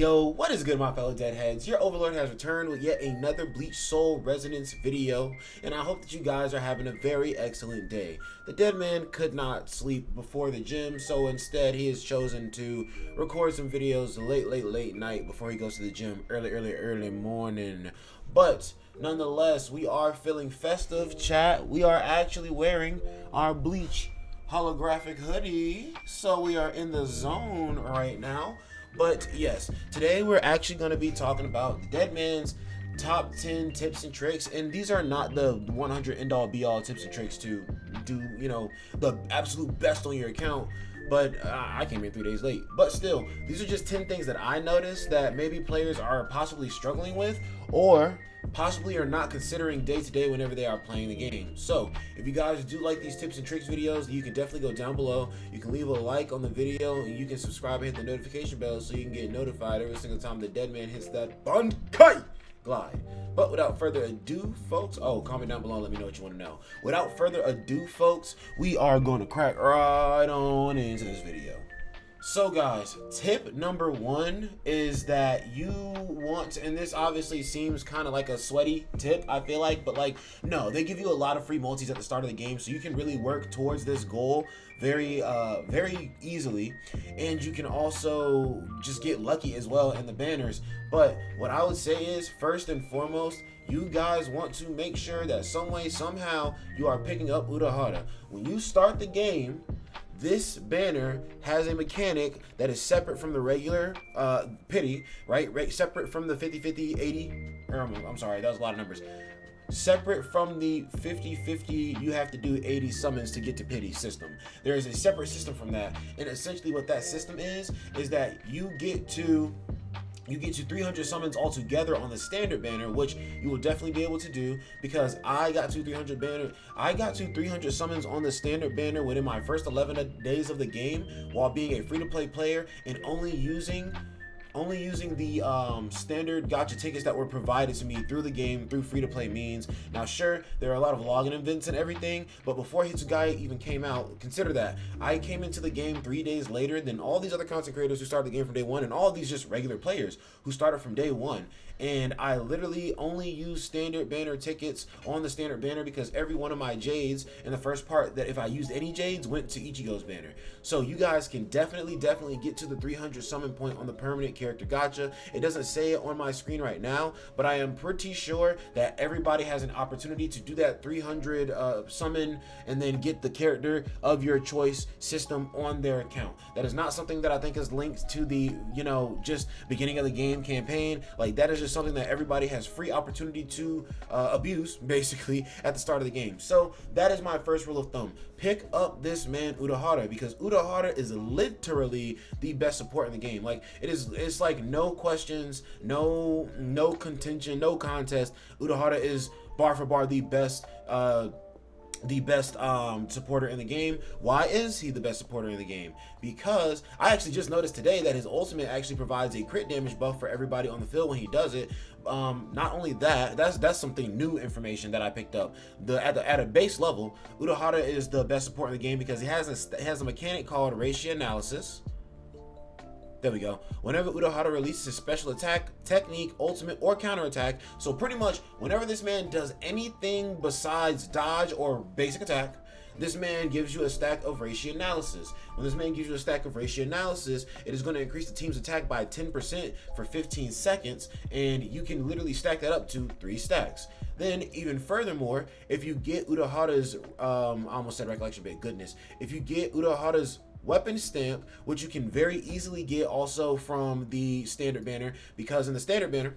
Yo, what is good, my fellow deadheads? Your overlord has returned with yet another Bleach Soul Resonance video, and I hope that you guys are having a very excellent day. The dead man could not sleep before the gym, so instead he has chosen to record some videos late night before he goes to the gym early morning. But nonetheless, we are feeling festive, chat. We are actually wearing our Bleach holographic hoodie, so we are in the zone right now. But yes, today we're actually going to be talking about the dead man's top 10 tips and tricks, and these are not the 100 end-all be-all tips and tricks to do, you know, the absolute best on your account. But I came in 3 days late. But still, these are just 10 things that I noticed that maybe players are possibly struggling with, or possibly are not considering day to day whenever they are playing the game. So if you guys do like these tips and tricks videos, you can definitely go down below. You can leave a like on the video, and you can subscribe and hit the notification bell so you can get notified every single time the dead man hits that Bankai glide. But without further ado, folks, comment down below and let me know what you want to know. Without further ado, folks, we are going to crack right on into this video. So guys, tip number 1 is that you want, and this obviously seems kind of like a sweaty tip, I feel like, but like, no, they give you a lot of free multis at the start of the game, so you can really work towards this goal very easily, and you can also just get lucky as well in the banners. But what I would say is, first and foremost, you guys want to make sure that some way, somehow, you are picking up Urahara. When you start the game, this banner has a mechanic that is separate from the regular pity, right? Separate from the 50-50, 80, I'm sorry, that was a lot of numbers. Separate from the 50-50, you have to do 80 summons to get to pity system. There is a separate system from that, and essentially what that system is that you get to 300 summons altogether on the standard banner, which you will definitely be able to do, because I got to 300 summons on the standard banner within my first 11 days of the game, while being a free-to-play player and only using the standard gacha tickets that were provided to me through the game through free-to-play means. Now sure, there are a lot of login events and everything, but before Hitsugai even came out, consider that I came into the game 3 days later than all these other content creators who started the game from day one, and all of these just regular players who started from day one. And I literally only use standard banner tickets on the standard banner because every one of my Jades in the first part, that if I used any Jades, went to Ichigo's banner. So you guys can definitely get to the 300 summon point on the permanent character gacha. It doesn't say it on my screen right now, but I am pretty sure that everybody has an opportunity to do that 300 summon and then get the character of your choice system on their account. That is not something that I think is linked to the, you know, just beginning of the game campaign. Like, that is just something that everybody has free opportunity to abuse, basically, at the start of the game. So that is my first rule of thumb. Pick up this man Urahara, because Urahara is literally the best support in the game. Like, it's like no questions, no contention, no contest. Urahara is bar for bar the best supporter in the game. Why is he the best supporter in the game? Because I actually just noticed today that his ultimate actually provides a crit damage buff for everybody on the field when he does it. Not only that, that's something new information that I picked up. At a base level, Urahara is the best support in the game because he has a mechanic called ratio analysis. There we go. Whenever Urahara releases his special attack, technique, ultimate, or counterattack, so pretty much whenever this man does anything besides dodge or basic attack, this man gives you a stack of ratio analysis. When this man gives you a stack of ratio analysis, it is going to increase the team's attack by 10% for 15 seconds, and you can literally stack that up to 3 stacks. Then, even furthermore, if you get Urahara's, I almost said recollection, but goodness, if you get Urahara's weapon stamp, which you can very easily get also from the standard banner, because in the standard banner,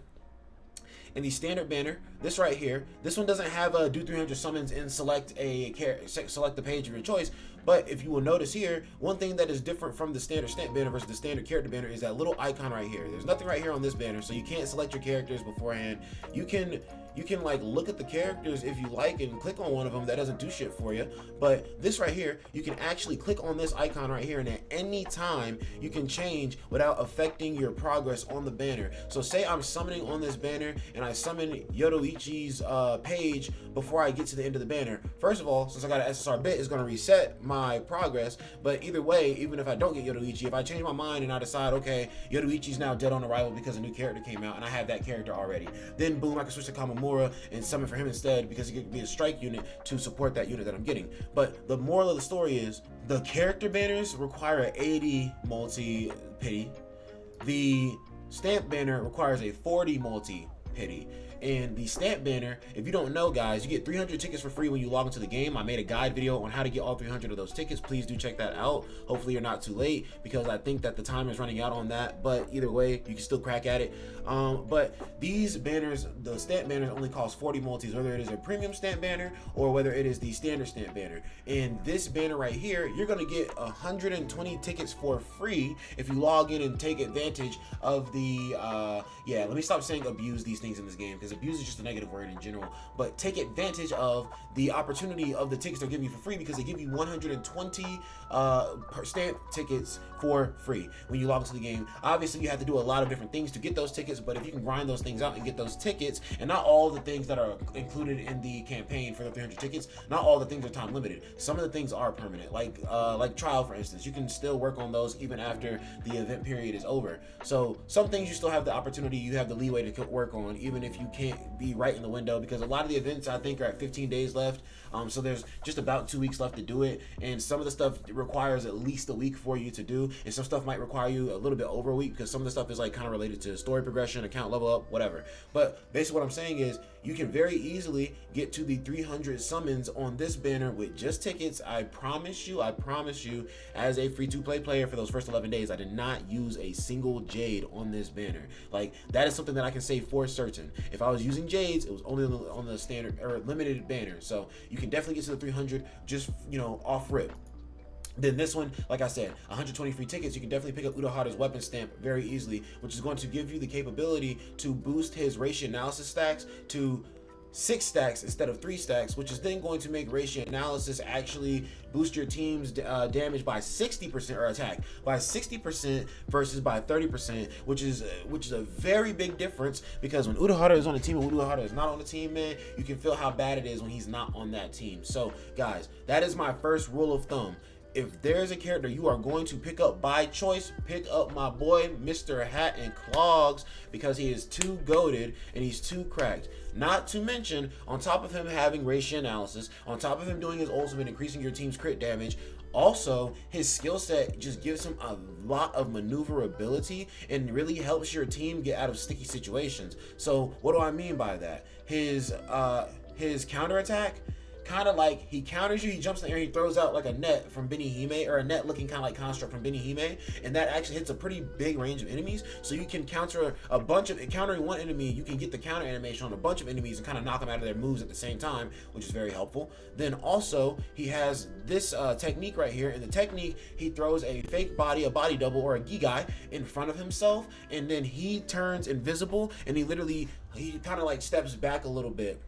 this right here, this one doesn't have a do 300 summons and select the page of your choice. But if you will notice here, one thing that is different from the standard stamp banner versus the standard character banner is that little icon right here. There's nothing right here on this banner, so you can't select your characters beforehand. You can like look at the characters if you like and click on one of them. That doesn't do shit for you. But this right here, you can actually click on this icon right here, and at any time you can change without affecting your progress on the banner. So say I'm summoning on this banner and I summon Yoruichi's page before I get to the end of the banner. First of all, since I got an SSR bit, it's going to reset my progress. But either way, even if I don't get Yoruichi, if I change my mind and I decide, okay, Yoruichi's now dead on arrival because a new character came out and I have that character already, then boom, I can switch to Kamamura and summon for him instead, because he could be a strike unit to support that unit that I'm getting. But the moral of the story is the character banners require an 80 multi pity. The stamp banner requires a 40 multi pity. And the stamp banner, if you don't know, guys, you get 300 tickets for free when you log into the game. I made a guide video on how to get all 300 of those tickets. Please do check that out. Hopefully you're not too late, because I think that the time is running out on that. But either way, you can still crack at it. But these banners, the stamp banners, only cost 40 multis, whether it is a premium stamp banner or whether it is the standard stamp banner. And this banner right here, you're gonna get 120 tickets for free if you log in and take advantage of the yeah, let me stop saying abuse these things in this game, because abuse is just a negative word in general. But take advantage of the opportunity of the tickets they're giving you for free, because they give you 120 stamp tickets for free when you log into the game. Obviously you have to do a lot of different things to get those tickets, but if you can grind those things out and get those tickets, and not all the things that are included in the campaign for the 300 tickets, not all the things are time limited. Some of the things are permanent, like trial, for instance. You can still work on those even after the event period is over. So some things you still have the opportunity, you have the leeway to work on, even if you can't be right in the window, because a lot of the events I think are at 15 days left. So there's just about 2 weeks left to do it, and some of the stuff requires at least a week for you to do, and some stuff might require you a little bit over a week, because some of the stuff is like kind of related to story progression, account level up, whatever. But basically what I'm saying is you can very easily get to the 300 summons on this banner with just tickets. I promise you, as a free-to-play player for those first 11 days, I did not use a single Jade on this banner. Like, that is something that I can say for certain. If I was using Jades, it was only on the standard or limited banner. So you can definitely get to the 300 just, you know, off rip. Then this one, like I said, 120 free tickets. You can definitely pick up Urahara's weapon stamp very easily, which is going to give you the capability to boost his ratio analysis stacks to 6 stacks instead of 3 stacks, which is then going to make ratio analysis actually boost your team's damage by 60%, or attack by 60% versus by 30%, which is a very big difference, because when Urahara is on the team and Urahara is not on the team, man, you can feel how bad it is when he's not on that team. So guys, that is my first rule of thumb. If there's a character you are going to pick up by choice, pick up my boy Mr. Hat and Clogs, because he is too goated and he's too cracked. Not to mention, on top of him having ratio analysis, on top of him doing his ultimate, increasing your team's crit damage, also his skill set just gives him a lot of maneuverability and really helps your team get out of sticky situations. So what do I mean by that? His counterattack, kind of like, he counters you, he jumps in the air, he throws out like a net from Benihime, or a net looking kind of like construct from Benihime, and that actually hits a pretty big range of enemies. So you can counter a bunch of, countering one enemy, you can get the counter animation on a bunch of enemies and kind of knock them out of their moves at the same time, which is very helpful. Then also he has this technique right here. In the technique, he throws a fake body, a body double, or a Gigai in front of himself, and then he turns invisible, and he kind of like steps back a little bit.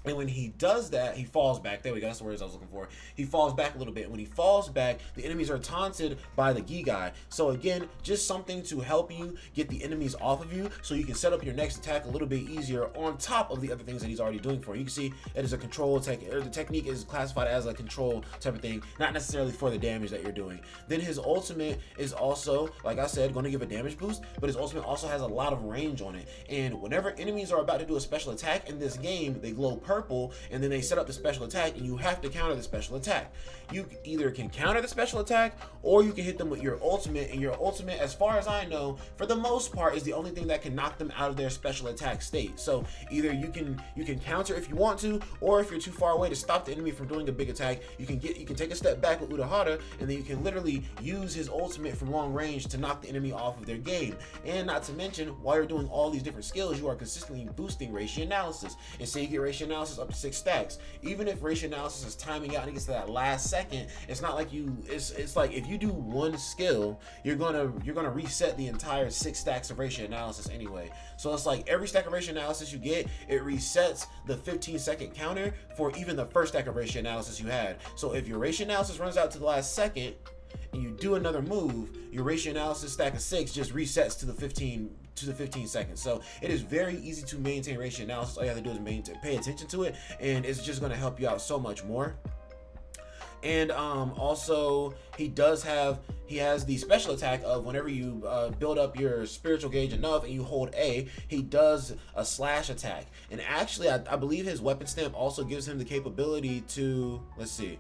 And when he does that, he falls back. There we go. That's the words I was looking for. He falls back a little bit. When he falls back, the enemies are taunted by the Gigai. So again, just something to help you get the enemies off of you, so you can set up your next attack a little bit easier on top of the other things that he's already doing for you. You can see it is a control technique, or the technique is classified as a control type of thing, not necessarily for the damage that you're doing. Then his ultimate is also, like I said, going to give a damage boost, but his ultimate also has a lot of range on it. And whenever enemies are about to do a special attack in this game, they glow purple, and then they set up the special attack, and you have to counter the special attack. You either can counter the special attack, or you can hit them with your ultimate, and your ultimate, as far as I know, for the most part, is the only thing that can knock them out of their special attack state. So either you can counter if you want to, or if you're too far away to stop the enemy from doing a big attack, you can take a step back with Urahara, and then you can literally use his ultimate from long range to knock the enemy off of their game. And not to mention, while you're doing all these different skills, you are consistently boosting ratio analysis. And say you get ratio analysis up to 6 stacks. Even if ratio analysis is timing out and it gets to that last second, it's not like it's like if you do one skill, you're gonna reset the entire 6 stacks of ratio analysis anyway. So it's like every stack of ratio analysis you get, it resets the 15-second counter for even the first stack of ratio analysis you had. So if your ratio analysis runs out to the last second and you do another move, your ratio analysis stack of 6 just resets to the 15 seconds. So it is very easy to maintain ratio analysis. All you have to do is pay attention to it, and it's just going to help you out so much more. And also he has the special attack of whenever you build up your spiritual gauge enough and you hold A, he does a slash attack. And actually, I believe his weapon stamp also gives him the capability to, let's see,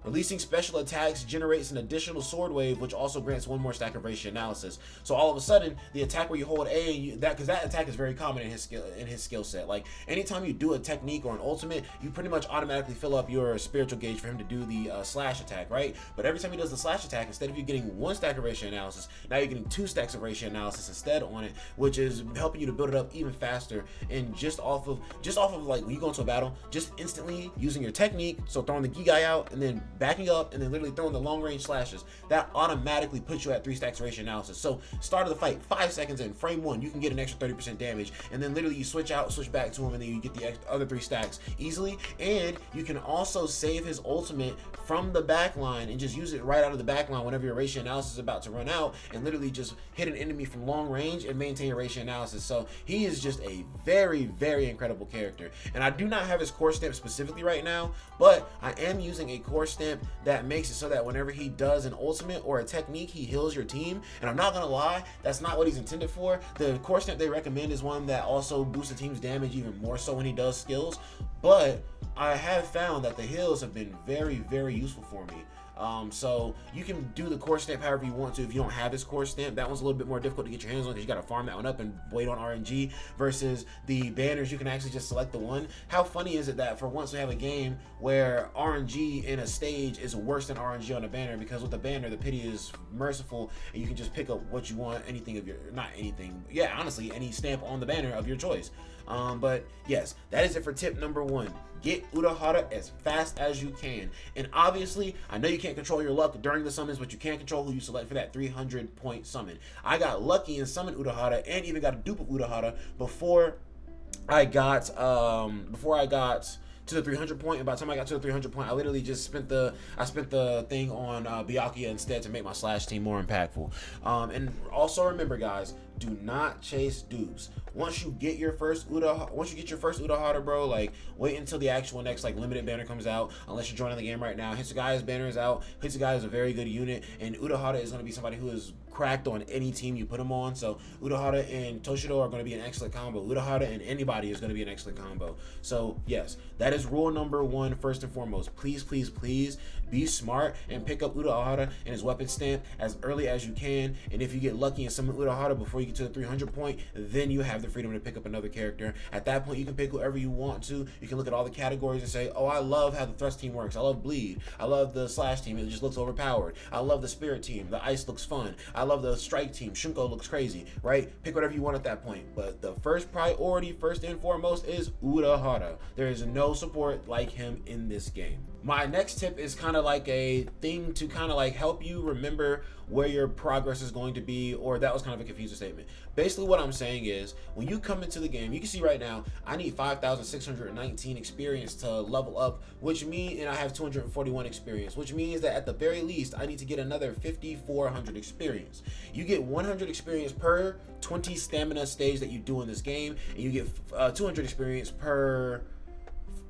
releasing special attacks generates an additional sword wave, which also grants one more stack of ratio analysis. So all of a sudden, the attack where you hold A, because that attack is very common in his skill set. Like anytime you do a technique or an ultimate, you pretty much automatically fill up your spiritual gauge for him to do the slash attack, right? But every time he does the slash attack, instead of you getting one stack of ratio analysis, now you're getting 2 stacks of ratio analysis instead on it, which is helping you to build it up even faster. And just off of like when you go into a battle, just instantly using your technique, so throwing the Gi out and then backing up and then literally throwing the long range slashes, that automatically puts you at 3 stacks of ratio analysis. So start of the fight, 5 seconds in, frame 1, you can get an extra 30% damage, and then literally you switch out, switch back to him, and then you get the other 3 stacks easily. And you can also save his ultimate from the back line and just use it right out of the back line whenever your ratio analysis is about to run out, and literally just hit an enemy from long range and maintain your ratio analysis. So he is just a very, very incredible character. And I do not have his core stamp specifically right now, but I am using a core stamp that makes it so that whenever he does an ultimate or a technique, he heals your team. And I'm not gonna lie, that's not what he's intended for. The core stamp they recommend is one that also boosts the team's damage even more so when he does skills. But I have found that the heals have been very, very useful for me. So you can do the core stamp however you want to. If you don't have his core stamp, that one's a little bit more difficult to get your hands on because you got to farm that one up and wait on RNG, versus the banners you can actually just select the one. How funny is it that for once we have a game where RNG in a stage is worse than RNG on a banner, because with the banner the pity is merciful and you can just pick up what you want, anything of your, not anything, yeah, honestly any stamp on the banner of your choice. But yes, that is it for tip number 1. Get Urahara as fast as you can. And obviously, I know you can't control your luck during the summons, but you can control who you select for that 300 point summon. I got lucky and summoned Urahara and even got a dupe of Urahara before I got to the 300 point, and by the time I got to the 300 point, I literally just spent the thing on Byakuya instead to make my slash team more impactful. And also remember, guys, do not chase dupes. Once you get your first Urahara, bro, like wait until the actual next like limited banner comes out. Unless you're joining the game right now, Hitsugai's banner is out. Hitsugai is a very good unit, and Urahara is going to be somebody who is cracked on any team you put him on. So Urahara and Toshido are going to be an excellent combo. Urahara and anybody is going to be an excellent combo. So yes, that is rule number 1 first and foremost. Please, please, please be smart and pick up Urahara and his weapon stamp as early as you can. And if you get lucky and summon Urahara before you get to the 300 point, then you have the freedom to pick up another character. At that point, you can pick whoever you want to. You can look at all the categories and say, oh, I love how the thrust team works. I love bleed. I love the slash team. It just looks overpowered. I love the spirit team. The ice looks fun. I love the strike team. Shunko looks crazy, right? Pick whatever you want at that point. But the first priority, first and foremost, is Urahara. There is no support like him in this game. My next tip is kind of like a thing to kind of like help you remember where your progress is going to be, or that was kind of a confusing statement. Basically what I'm saying is, when you come into the game, you can see right now I need 5,619 experience to level up, which means, and I have 241 experience, which means that at the very least I need to get another 5,400 experience. You get 100 experience per 20 stamina stage that you do in this game, and you get 200 experience per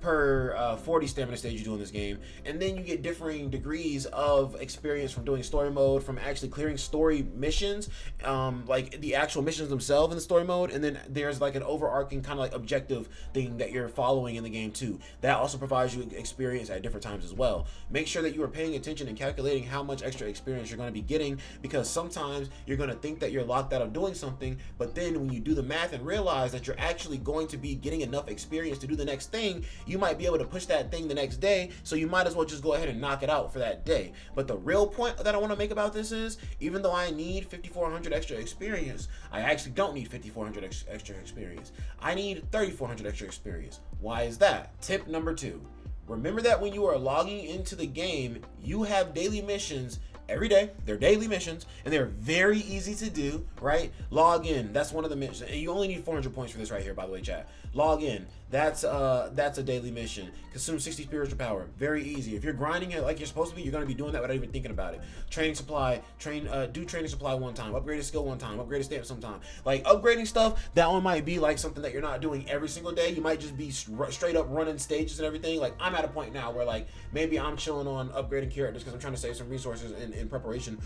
40 stamina stage you do in this game. And then you get differing degrees of experience from doing story mode, from actually clearing story missions, like the actual missions themselves in the story mode. And then there's like an overarching kind of like objective thing that you're following in the game too. That also provides you experience at different times as well. Make sure that you are paying attention and calculating how much extra experience you're going to be getting, because sometimes you're going to think that you're locked out of doing something, but then when you do the math and realize that you're actually going to be getting enough experience to do the next thing, you might be able to push that thing the next day, so you might as well just go ahead and knock it out for that day. But the real point that I want to make about this is, even though I need 5,400 extra experience, I actually don't need 5,400 extra experience. I need 3,400 extra experience. Why is that? Tip number 2. Remember that when you are logging into the game, you have daily missions every day. They're daily missions, and they're very easy to do, right? Log in. That's one of the missions. And you only need 400 points for this right here, by the way, chat. Log in. That's a daily mission. Consume 60 spiritual power. Very easy. If you're grinding it like you're supposed to be, you're going to be doing that without even thinking about it. Training supply. Do training supply one time. Upgrade a skill one time. Upgrade a stamp sometime. Like, upgrading stuff, that one might be like something that you're not doing every single day. You might just be straight up running stages and everything. Like, I'm at a point now where, like, maybe I'm chilling on upgrading characters because I'm trying to save some resources in preparation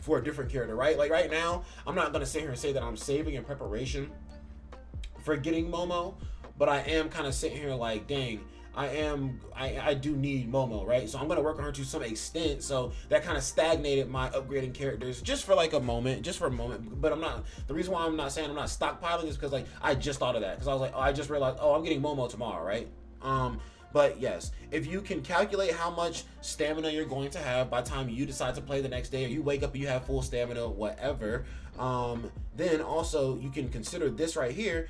for a different character, right? Like, right now, I'm not going to sit here and say that I'm saving in preparation for getting Momo, but I am kind of sitting here like, dang, I do need Momo, right? So I'm gonna work on her to some extent. So that kind of stagnated my upgrading characters just for like a moment, But I'm not. The reason why I'm not saying I'm not stockpiling is because, like, I just thought of that because I was like, oh, I just realized, oh, I'm getting Momo tomorrow, right? But yes, if you can calculate how much stamina you're going to have by the time you decide to play the next day, or you wake up and you have full stamina, whatever, then also you can consider this right here.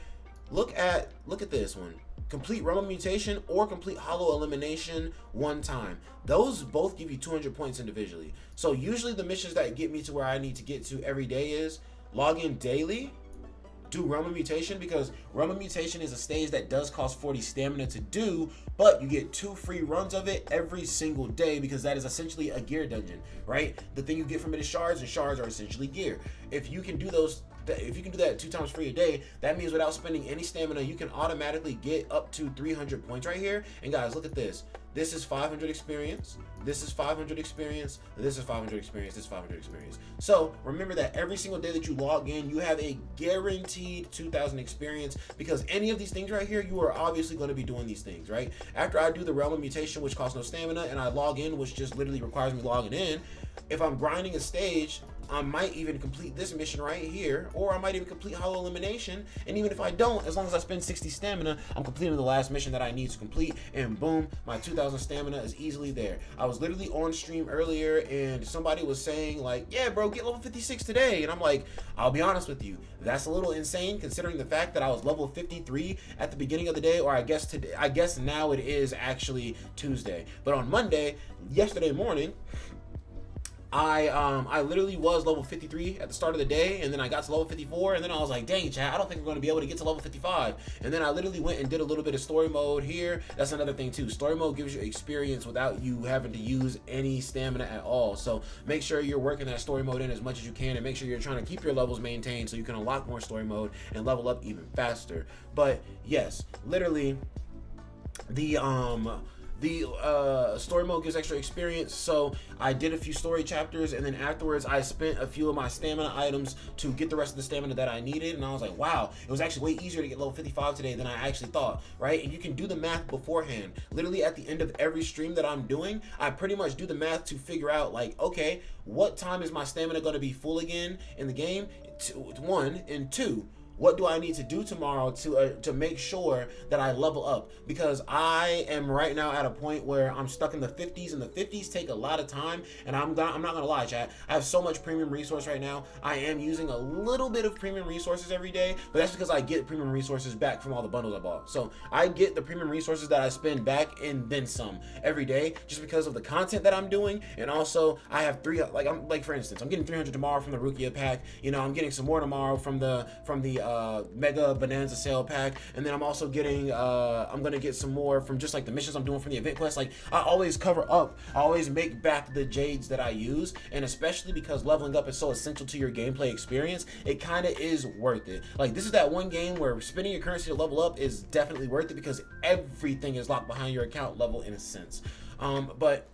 Look at this one. Complete Realm of Mutation or complete Hollow Elimination one time. Those both give you 200 points individually. So usually the missions that get me to where I need to get to every day is log in daily, do Realm of Mutation, because Realm of Mutation is a stage that does cost 40 stamina to do, but you get 2 free runs of it every single day because that is essentially a gear dungeon, right? The thing you get from it is shards, and shards are essentially gear. If you can do that 2 times free a day, that means without spending any stamina, you can automatically get up to 300 points right here. And guys, look at this. This is 500 experience. This is 500 experience. This is 500 experience. This is 500 experience. So remember that every single day that you log in, you have a guaranteed 2,000 experience, because any of these things right here, you are obviously going to be doing these things, right? After I do the Realm of Mutation, which costs no stamina, and I log in, which just literally requires me logging in, if I'm grinding a stage, I might even complete this mission right here, or I might even complete Hollow Elimination. And even if I don't, as long as I spend 60 stamina, I'm completing the last mission that I need to complete, and boom, my 2,000 stamina is easily there. I was literally on stream earlier and somebody was saying like, yeah bro, get level 56 today, and I'm like, I'll be honest with you, that's a little insane considering the fact that I was level 53 at the beginning of the day, or I guess now it is actually Tuesday, but on Monday, yesterday morning, I literally was level 53 at the start of the day, and then I got to level 54, and then I was like, dang, chat, I don't think we're going to be able to get to level 55. And then I literally went and did a little bit of story mode here. That's another thing too. Story mode gives you experience without you having to use any stamina at all. So make sure you're working that story mode in as much as you can, and make sure you're trying to keep your levels maintained so you can unlock more story mode and level up even faster. But yes, literally the story mode gives extra experience. So I did a few story chapters, and then afterwards I spent a few of my stamina items to get the rest of the stamina that I needed, and I was like, wow, it was actually way easier to get level 55 today than I actually thought, right? And you can do the math beforehand. Literally at the end of every stream that I'm doing, I pretty much do the math to figure out like, okay, what time is my stamina going to be full again in the game? 1, and 2, what do I need to do tomorrow to make sure that I level up? Because I am right now at a point where I'm stuck in the 50s, and the 50s take a lot of time. And I'm not gonna lie, chat, I have so much premium resource right now. I am using a little bit of premium resources every day, but that's because I get premium resources back from all the bundles I bought. So I get the premium resources that I spend back and then some every day, just because of the content that I'm doing. And also I have for instance, I'm getting 300 tomorrow from the Rukia pack. You know, I'm getting some more tomorrow from the Mega Bonanza sale pack, and then I'm also getting I'm gonna get some more from just like the missions I'm doing from the event quest. Like, I always cover up, I always make back the jades that I use, and especially because leveling up is so essential to your gameplay experience, it kind of is worth it. Like, this is that one game where spending your currency to level up is definitely worth it, because everything is locked behind your account level in a sense. But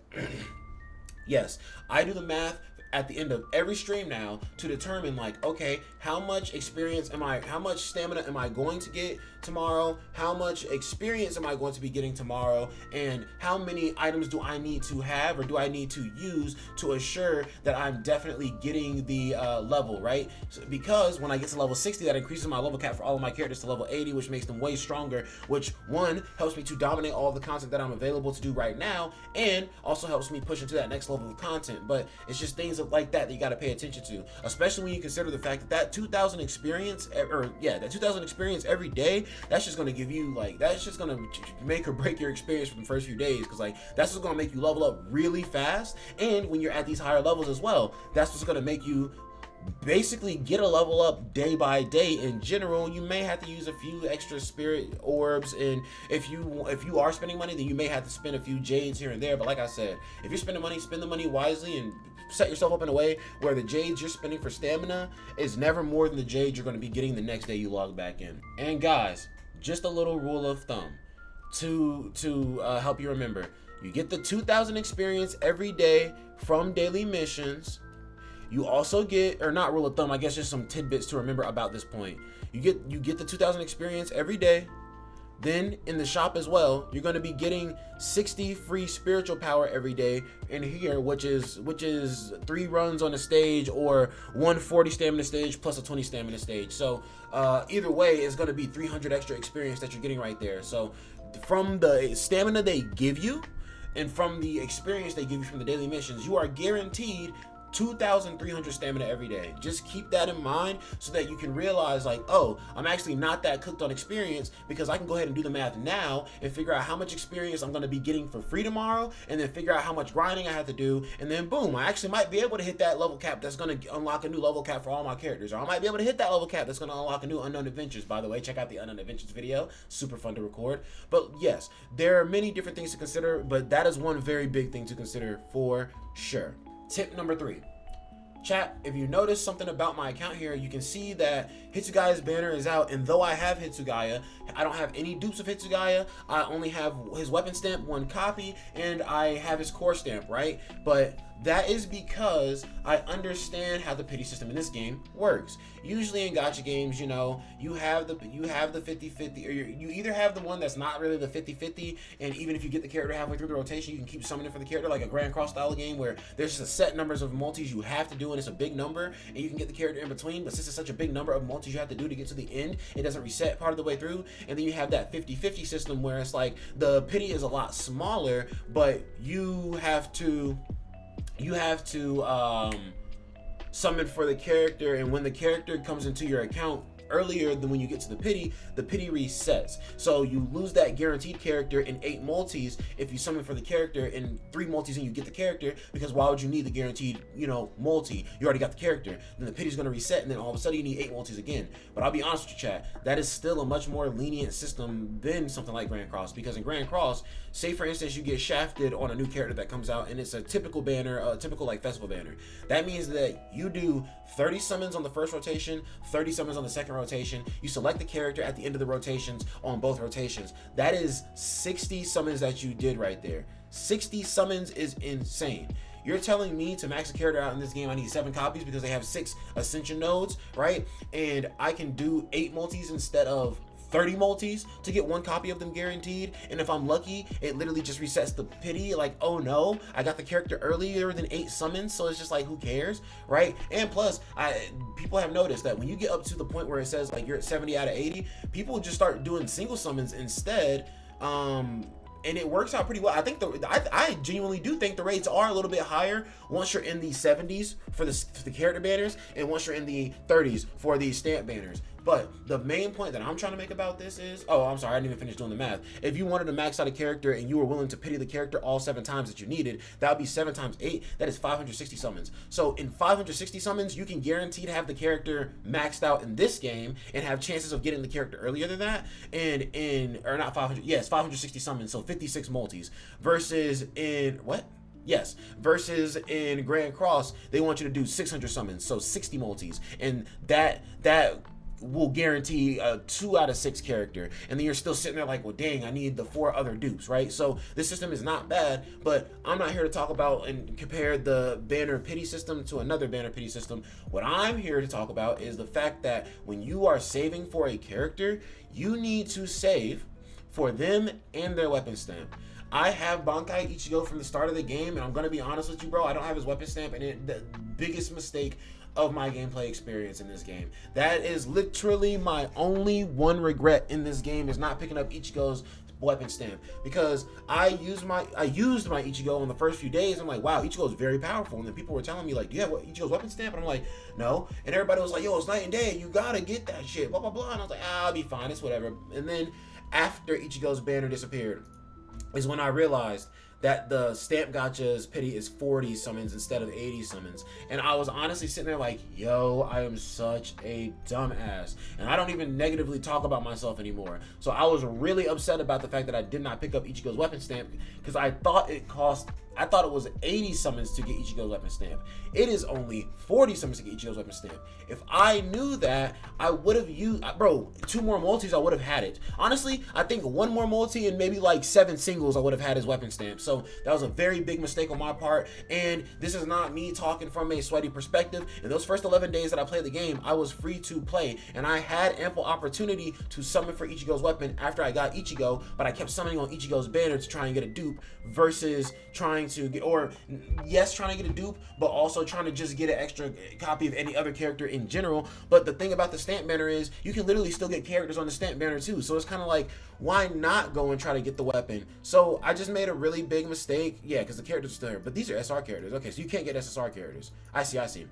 yes, I do the math at the end of every stream now to determine like, okay, how much stamina am I going to get tomorrow, how much experience am I going to be getting tomorrow, and how many items do I need to have or do I need to use to assure that I'm definitely getting the level, right? So, because when I get to level 60, that increases my level cap for all of my characters to level 80, which makes them way stronger, which one, helps me to dominate all the content that I'm available to do right now, and also helps me push into that next level of content. But it's just things like that you got to pay attention to, especially when you consider the fact that that 2,000 experience, that 2,000 experience every day, that's just going to give you, like, that's just going to make or break your experience for the first few days, because, like, that's what's going to make you level up really fast. And when you're at these higher levels as well, that's what's going to make you basically get a level up day by day. In general, you may have to use a few extra spirit orbs, and if you are spending money, then you may have to spend a few jades here and there. But like I said, if you're spending money, spend the money wisely and set yourself up in a way where the jades you're spending for stamina is never more than the jade you're going to be getting the next day you log back in. And guys, just a little rule of thumb to help you remember: you get the 2,000 experience every day from daily missions. You also get, or not rule of thumb, I guess just some tidbits to remember about this point. You get the 2,000 experience every day. Then in the shop as well, you're going to be getting 60 free spiritual power every day in here, which is 3 runs on a stage, or 140 stamina stage plus a 20 stamina stage. So either way, it's going to be 300 extra experience that you're getting right there. So from the stamina they give you and from the experience they give you from the daily missions, you are guaranteed 2,300 stamina every day. Just keep that in mind so that you can realize, like, oh, I'm actually not that cooked on experience, because I can go ahead and do the math now and figure out how much experience I'm going to be getting for free tomorrow, and then figure out how much grinding I have to do, and then boom, I actually might be able to hit that level cap that's going to unlock a new level cap for all my characters, or I might be able to hit that level cap that's going to unlock a new Unknown Adventures. By the way, check out the Unknown Adventures video, super fun to record. But yes, there are many different things to consider, but that is one very big thing to consider for sure. Tip number 3. Chat, if you notice something about my account here, you can see that Hitsugaya's banner is out, and though I have Hitsugaya, I don't have any dupes of Hitsugaya. I only have his weapon stamp, 1 copy, and I have his core stamp, right? But that is because I understand how the pity system in this game works. Usually in gacha games, you know, you have the 50-50, or you either have the one that's not really the 50-50, and even if you get the character halfway through the rotation, you can keep summoning for the character, like a Grand Cross style game where there's just a set numbers of multis you have to do, and it's a big number, and you can get the character in between. But since it's such a big number of multis you have to do to get to the end, it doesn't reset part of the way through. And then you have that 50-50 system where it's like the pity is a lot smaller, but you have to summon for the character, and when the character comes into your account earlier than when you get to the pity resets. So you lose that guaranteed character in 8 multis if you summon for the character in 3 multis and you get the character, because why would you need the guaranteed, you know, multi? You already got the character. Then the pity's gonna reset, and then all of a sudden you need 8 multis again. But I'll be honest with you, chat, that is still a much more lenient system than something like Grand Cross, because in Grand Cross, say for instance you get shafted on a new character that comes out, and it's a typical banner, a typical like festival banner. That means that you do 30 summons on the first rotation, 30 summons on the second rotation. You select the character at the end of the rotations on both rotations. That is 60 summons that you did right there. 60 summons is insane. You're telling me to max a character out in this game I need 7 copies because they have 6 ascension nodes, right? And I can do 8 multis instead of 30 multis to get 1 copy of them guaranteed. And if I'm lucky, it literally just resets the pity, like, oh no, I got the character earlier than 8 summons, so it's just like, who cares, right? And plus, people have noticed that when you get up to the point where it says like you're at 70 out of 80, people just start doing single summons instead, and it works out pretty well. I think I genuinely do think the rates are a little bit higher once you're in the 70s for the character banners, and once you're in the 30s for the stamp banners. But the main point that I'm trying to make about this is, oh, I'm sorry, I didn't even finish doing the math. If you wanted to max out a character and you were willing to pity the character all 7 times that you needed, that would be 7 times 8. That is 560 summons. So in 560 summons, you can guarantee to have the character maxed out in this game and have chances of getting the character earlier than that. And or not 500, yes, 560 summons, so 56 multis. Versus in, what? Yes, versus in Grand Cross, they want you to do 600 summons, so 60 multis. And that will guarantee a 2 out of 6 character, and then you're still sitting there like, well dang, I need the 4 other dupes, right? So this system is not bad, but I'm not here to talk about and compare the banner pity system to another banner pity system. What I'm here to talk about is the fact that when you are saving for a character, you need to save for them and their weapon stamp. I have Bankai Ichigo from the start of the game, and I'm gonna be honest with you, bro, I don't have his weapon stamp, and the biggest mistake of my gameplay experience in this game. That is literally my only one regret in this game, is not picking up Ichigo's weapon stamp, because I used my Ichigo on the first few days. I'm like, wow, Ichigo is very powerful. And then people were telling me like, do you have Ichigo's weapon stamp? And I'm like, no. And everybody was like, yo, it's night and day. You gotta get that shit. Blah blah blah. And I was like, I'll be fine. It's whatever. And then after Ichigo's banner disappeared, is when I realized that the stamp gacha's pity is 40 summons instead of 80 summons. And I was honestly sitting there like, yo, I am such a dumbass. And I don't even negatively talk about myself anymore. So I was really upset about the fact that I did not pick up Ichigo's weapon stamp, because I thought it was 80 summons to get Ichigo's weapon stamp. It is only 40 summons to get Ichigo's weapon stamp. If I knew that, I would have used, bro, 2 more multis, I would have had it. Honestly, I think 1 more multi and maybe like 7 singles, I would have had his weapon stamp. So that was a very big mistake on my part. And this is not me talking from a sweaty perspective. In those first 11 days that I played the game, I was free to play. And I had ample opportunity to summon for Ichigo's weapon after I got Ichigo, but I kept summoning on Ichigo's banner to try and get a dupe versus trying to get, or yes, trying to get a dupe, but also trying to just get an extra copy of any other character in general. But the thing about the stamp banner is you can literally still get characters on the stamp banner too. So it's kind of like, why not go and try to get the weapon? So I just made a really big mistake. Yeah, because the characters are still there, but these are SR characters. Okay, so you can't get SSR characters. I see.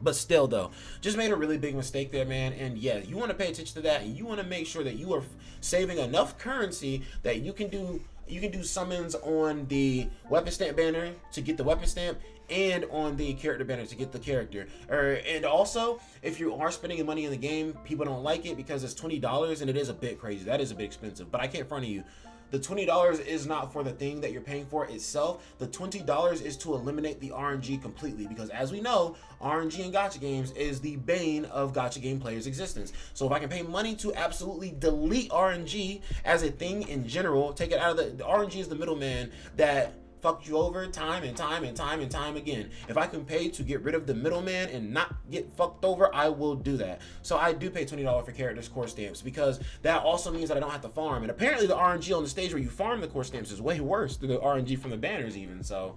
But still though, just made a really big mistake there, man. And yeah, you want to pay attention to that, and you want to make sure that you are saving enough currency that you can do summons on the weapon stamp banner to get the weapon stamp, and on the character banner to get the character. And also, if you are spending money in the game, people don't like it because it's $20, and it is a bit crazy. That is a bit expensive, but I can't front of you. The $20 is not for the thing that you're paying for itself. The $20 is to eliminate the RNG completely, because as we know, RNG in gacha games is the bane of gacha game players' existence. So if I can pay money to absolutely delete RNG as a thing in general, take it out of the RNG is the middleman that fucked you over time and time and time and time again. If I can pay to get rid of the middleman and not get fucked over, I will do that. So I do pay $20 for characters core stamps, because that also means that I don't have to farm. And apparently the RNG on the stage where you farm the core stamps is way worse than the RNG from the banners even. So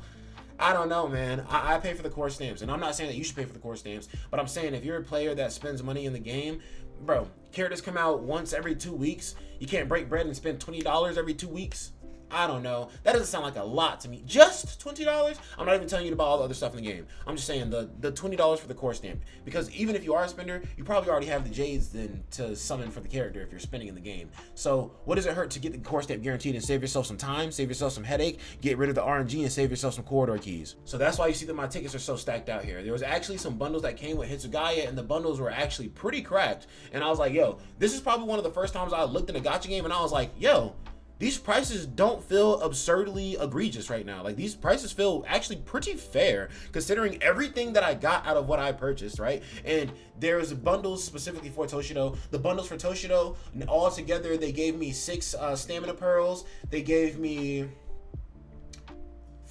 I don't know, man. I pay for the core stamps, and I'm not saying that you should pay for the core stamps, but I'm saying if you're a player that spends money in the game, bro, characters come out once every 2 weeks. You can't break bread and spend $20 every 2 weeks. I don't know. That doesn't sound like a lot to me. Just $20? I'm not even telling you about all the other stuff in the game. I'm just saying the $20 for the core stamp. Because even if you are a spender, you probably already have the Jades then to summon for the character if you're spending in the game. So what does it hurt to get the core stamp guaranteed and save yourself some time, save yourself some headache, get rid of the RNG, and save yourself some corridor keys? So that's why you see that my tickets are so stacked out here. There was actually some bundles that came with Hitsugaya, and the bundles were actually pretty cracked. And I was like, yo, this is probably one of the first times I looked in a gacha game and I was like, yo, these prices don't feel absurdly egregious right now. Like, these prices feel actually pretty fair considering everything that I got out of what I purchased, right? And there's bundles specifically for Toshido. The bundles for Toshido, all together, they gave me 6 stamina pearls. They gave me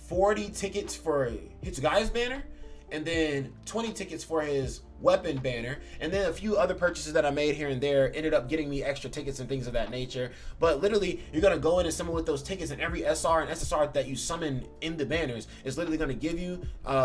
40 tickets for Hitsugaya's banner, and then 20 tickets for his weapon banner, and then a few other purchases that I made here and there ended up getting me extra tickets and things of that nature. But literally, you're gonna go in and summon with those tickets, and every SR and SSR that you summon in the banners is literally gonna give you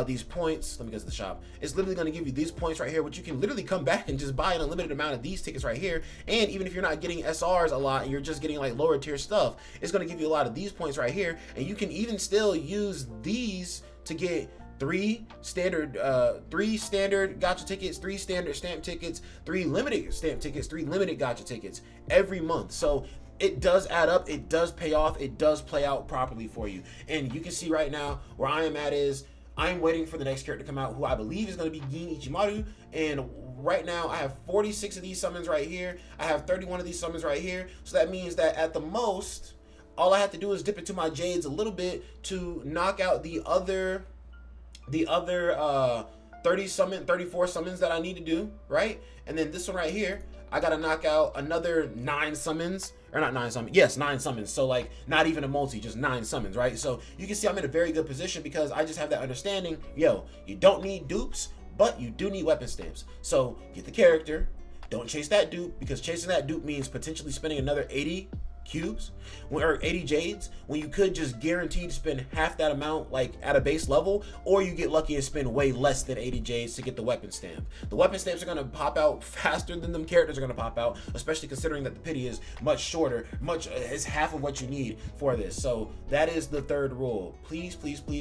these points. Let me go to the shop. It's literally gonna give you these points right here, which you can literally come back and just buy an unlimited amount of these tickets right here. And even if you're not getting SRs a lot and you're just getting like lower tier stuff, it's gonna give you a lot of these points right here, and you can even still use these to get 3 standard gacha tickets, 3 standard stamp tickets, 3 limited stamp tickets, 3 limited gacha tickets every month. So it does add up, it does pay off, it does play out properly for you. And you can see right now where I am at is I'm waiting for the next character to come out, who I believe is going to be Gin Ichimaru. And right now I have 46 of these summons right here. I have 31 of these summons right here. So that means that at the most, all I have to do is dip into my Jades a little bit to knock out the other 34 summons that I need to do, right? And then this one right here, I gotta knock out another 9 summons, or not 9 summons, yes, 9 summons. So like not even a multi, just 9 summons, right? So you can see I'm in a very good position because I just have that understanding. Yo, you don't need dupes, but you do need weapon stamps. So get the character, don't chase that dupe, because chasing that dupe means potentially spending another 80 cubes or 80 jades when you could just guaranteed spend half that amount like at a base level, or you get lucky and spend way less than 80 jades to get the weapon stamp. The weapon stamps are going to pop out faster than them characters are going to pop out, especially considering that the pity is much shorter, is half of what you need for this. So that is the third rule. Please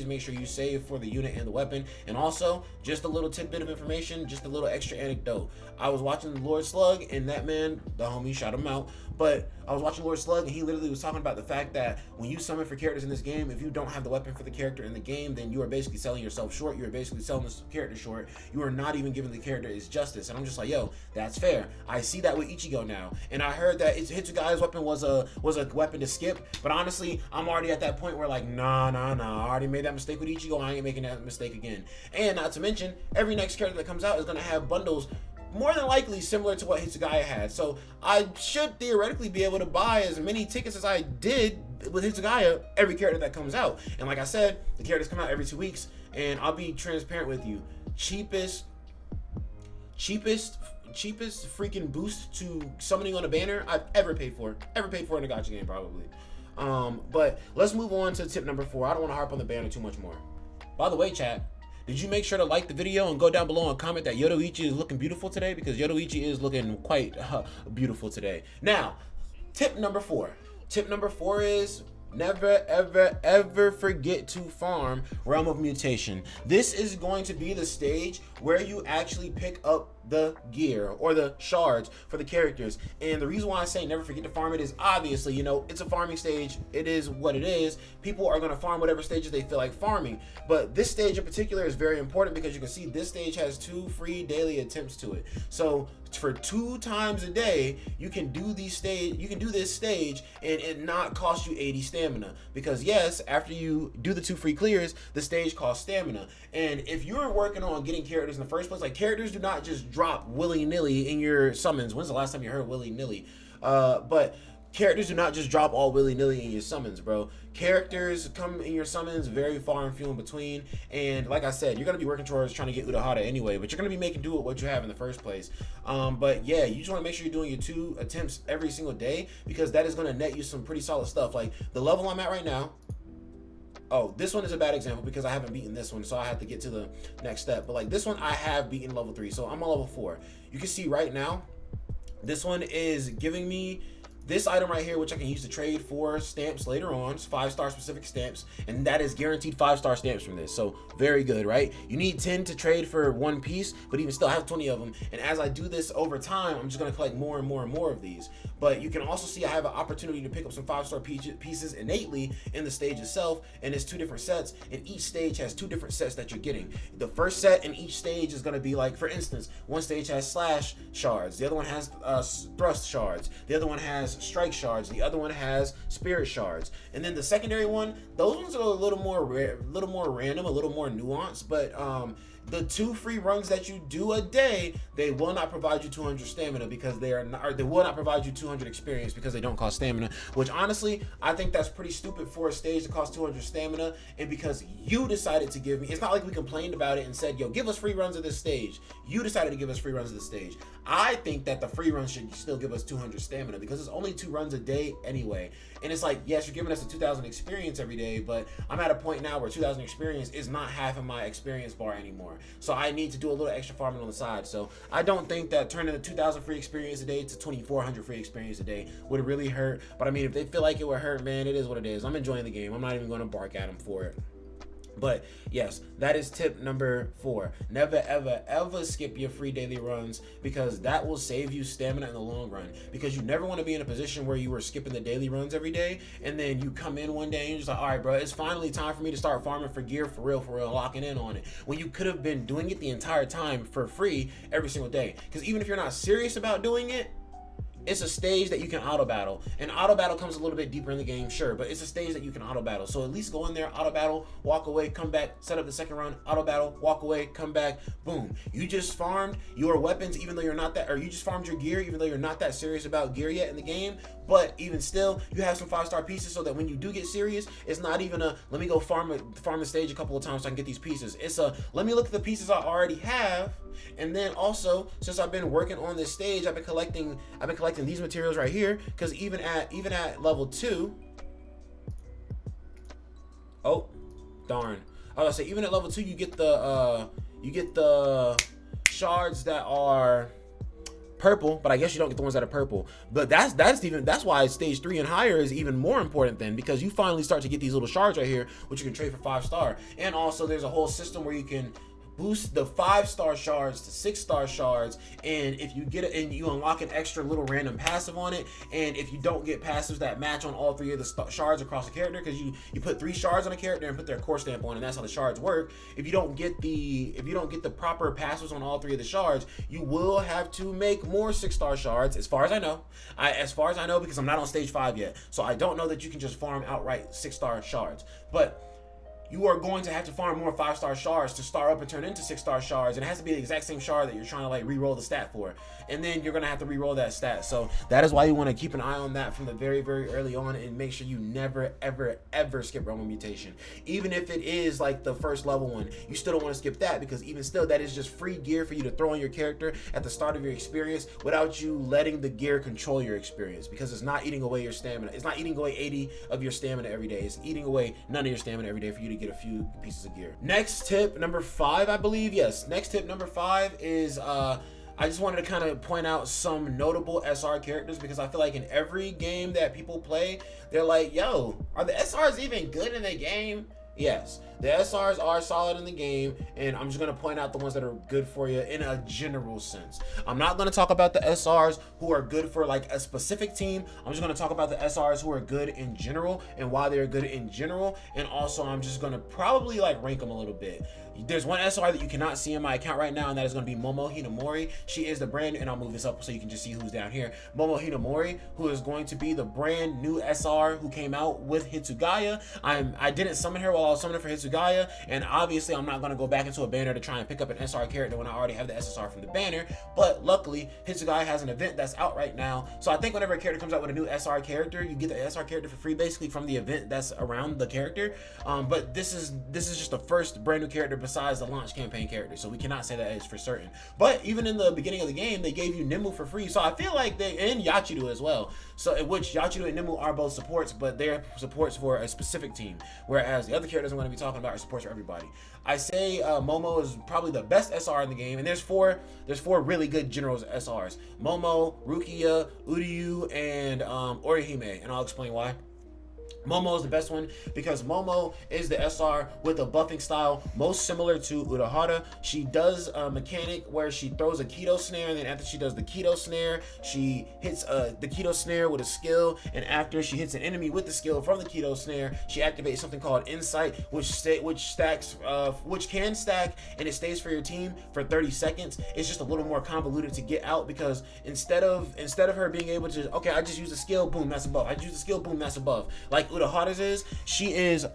make sure you save for the unit and the weapon. And also, just a little tidbit of information, just a little extra anecdote. I was watching Lord Slug, and that man, the homie, shot him out. But I was watching Lord Slug, and he literally was talking about the fact that when you summon for characters in this game, if you don't have the weapon for the character in the game, then you are basically selling yourself short. You are basically selling this character short. You are not even giving the character its justice. And I'm just like, yo, that's fair. I see that with Ichigo now. And I heard that Hitsugaya's weapon was a weapon to skip. But honestly, I'm already at that point where like, nah. I already made that mistake with Ichigo. I ain't making that mistake again. And not to mention, every next character that comes out is going to have bundles more than likely similar to what Hitsugaya had. So I should theoretically be able to buy as many tickets as I did with Hitsugaya every character that comes out. And like I said, the characters come out every 2 weeks, and I'll be transparent with you. Cheapest freaking boost to summoning on a banner I've ever paid for in a gacha game, probably. But let's move on to tip number 4. I don't want to harp on the banner too much more. By the way, chat, did you make sure to like the video and go down below and comment that Yoruichi is looking beautiful today? Because Yoruichi is looking quite beautiful today. Now, tip number 4. Tip number 4 is never, ever forget to farm Realm of Mutation. This is going to be the stage where you actually pick up the gear or the shards for the characters. And the reason why I say never forget to farm it is obviously, you know, it's a farming stage. It is what it is. People are going to farm whatever stages they feel like farming. But this stage in particular is very important because you can see this stage has 2 free daily attempts to it. So for 2 times a day, you can do this stage and it not cost you 80 stamina. Because yes, after you do the 2 free clears, the stage costs stamina. And if you're working on getting characters in the first place, like characters do not just drop willy-nilly in your summons. When's the last time you heard willy-nilly? But characters do not just drop all willy-nilly in your summons, bro. Characters come in your summons very far and few in between. And like I said, you're going to be working towards trying to get Urahara anyway, but you're going to be making do with what you have in the first place. But yeah, you just want to make sure you're doing your 2 attempts every single day, because that is going to net you some pretty solid stuff. Like the level I'm at right now. Oh, this one is a bad example because I haven't beaten this one, so I have to get to the next step. But like this one, I have beaten level 3, so I'm on level 4. You can see right now, this one is giving me this item right here, which I can use to trade for stamps later on. It's 5-star specific stamps, and that is guaranteed 5-star stamps from this. So very good, right? You need 10 to trade for 1 piece, but even still I have 20 of them. And as I do this over time, I'm just gonna collect more and more and more of these. But you can also see I have an opportunity to pick up some 5-star pieces innately in the stage itself, and it's 2 different sets, and each stage has 2 different sets that you're getting. The first set in each stage is gonna be like, for instance, one stage has slash shards, the other one has thrust shards, the other one has strike shards, the other one has spirit shards, and then the secondary one, those ones are a little more random, a little more nuanced. But the 2 free runs that you do a day, they will not provide you 200 stamina because they will not provide you 200 experience because they don't cost stamina, which honestly I think that's pretty stupid for a stage to cost 200 stamina. And because you decided to give me, it's not like we complained about it and said, yo, give us free runs of this stage. You decided to give us free runs of this stage. I think that the free runs should still give us 200 stamina because it's only 2 runs a day anyway. And it's like, yes, you're giving us a 2,000 experience every day, but I'm at a point now where 2,000 experience is not half of my experience bar anymore. So I need to do a little extra farming on the side. So I don't think that turning the 2,000 free experience a day to 2,400 free experience a day would really hurt. But I mean, if they feel like it would hurt, man, it is what it is. I'm enjoying the game. I'm not even going to bark at them for it. But yes, that is tip number 4. Never, ever skip your free daily runs, because that will save you stamina in the long run. Because you never want to be in a position where you were skipping the daily runs every day, and then you come in one day and you're just like, all right, bro, it's finally time for me to start farming for gear for real, locking in on it. When you could have been doing it the entire time for free every single day. Because even if you're not serious about doing it, it's a stage that you can auto battle, and auto battle comes a little bit deeper in the game, sure, but it's a stage that you can auto battle. So at least go in there, auto battle, walk away, come back, set up the second run, auto battle, walk away, come back, boom. You just farmed your weapons even though you're not that, or you just farmed your gear even though you're not that serious about gear yet in the game. But even still, you have some 5-star pieces so that when you do get serious, it's not even a let me go farm the stage a couple of times so I can get these pieces. It's a let me look at the pieces I already have, and then also since I've been working on this stage, I've been collecting these materials right here, because even at level 2. Oh, darn. I was gonna say even at level 2 you get the shards that are purple, but I guess you don't get the ones that are purple. But that's why stage 3 and higher is even more important then, because you finally start to get these little shards right here, which you can trade for 5-star. And also there's a whole system where you can boost the 5-star shards to 6-star shards, and if you get it and you unlock an extra little random passive on it, and if you don't get passives that match on all 3 of the shards across the character, because you put 3 shards on a character and put their core stamp on, and that's how the shards work. If you don't get the proper passives on all 3 of the shards, you will have to make more 6-star shards, as far as I know. Because I'm not on stage 5 yet, so I don't know that you can just farm outright 6-star shards, but you are going to have to farm more 5-star shards to star up and turn into 6-star shards, and it has to be the exact same shard that you're trying to like re-roll the stat for, and then you're gonna have to re-roll that stat. So that is why you want to keep an eye on that from the very, very early on, and make sure you never ever skip Realm of Mutation. Even if it is like the first level one, you still don't want to skip that, because even still that is just free gear for you to throw on your character at the start of your experience without you letting the gear control your experience, because it's not eating away your stamina. It's not eating away 80 of your stamina every day. It's eating away none of your stamina every day for you to get a few pieces of gear. Next tip number 5, I believe. Yes, next tip number 5 is I just wanted to kind of point out some notable SR characters, because I feel like in every game that people play, they're like, yo, are the SRs even good in the game? Yes, the SRs are solid in the game, and I'm just going to point out the ones that are good for you in a general sense. I'm not going to talk about the SRs who are good for like a specific team. I'm just going to talk about the SRs who are good in general and why they're good in general, and also I'm just going to probably like rank them a little bit. There's one SR that you cannot see in my account right now, and that is going to be Momo Hinamori. She is the brand, and I'll move this up so you can just see who's down here. Momo Hinamori, who is going to be the brand new SR who came out with Hitsugaya. I didn't summon her while I was summoning for Hitsugaya, and obviously I'm not going to go back into a banner to try and pick up an SR character when I already have the SSR from the banner, but luckily Hitsugaya has an event that's out right now, so I think whenever a character comes out with a new SR character, you get the SR character for free basically from the event that's around the character. But this is just the first brand new character besides the launch campaign character, so we cannot say that is for certain. But even in the beginning of the game, they gave you Nimue for free, so I feel like and Yachiru as well, so which Yachiru and Nimue are both supports, but they're supports for a specific team, whereas the other characters I'm going to be talking about are supports for everybody. I say Momo is probably the best SR in the game, and there's four really good generals SRs: Momo, Rukia, Uryu, and Orihime, and I'll explain why. Momo is the best one because Momo is the SR with a buffing style most similar to Urahara. She does a mechanic where she throws a keto snare, and then after she does the keto snare, she hits the keto snare with a skill, and after she hits an enemy with the skill from the keto snare, she activates something called Insight, which can stack, and it stays for your team for 30 seconds. It's just a little more convoluted to get out, because instead of her being able to, okay, I just use the skill, boom, that's a buff. I use the skill, boom, that's a buff. Like Urahara's is,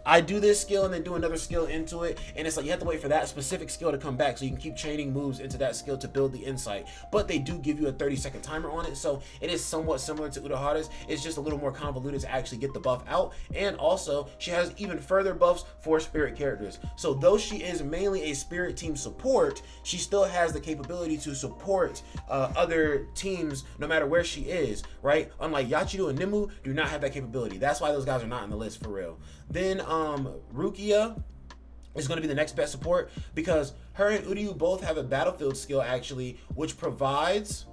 I do this skill and then do another skill into it, and it's like you have to wait for that specific skill to come back so you can keep chaining moves into that skill to build the insight. But they do give you a 30-second timer on it, so it is somewhat similar to Urahara's. It's just a little more convoluted to actually get the buff out, and also she has even further buffs for spirit characters. So though she is mainly a spirit team support, she still has the capability to support other teams no matter where she is, right? Unlike Yachiru and Nimue do not have that capability. That's why those guys are not on the list for real. Then Rukia is going to be the next best support, because her and Uryu both have a battlefield skill actually, which provides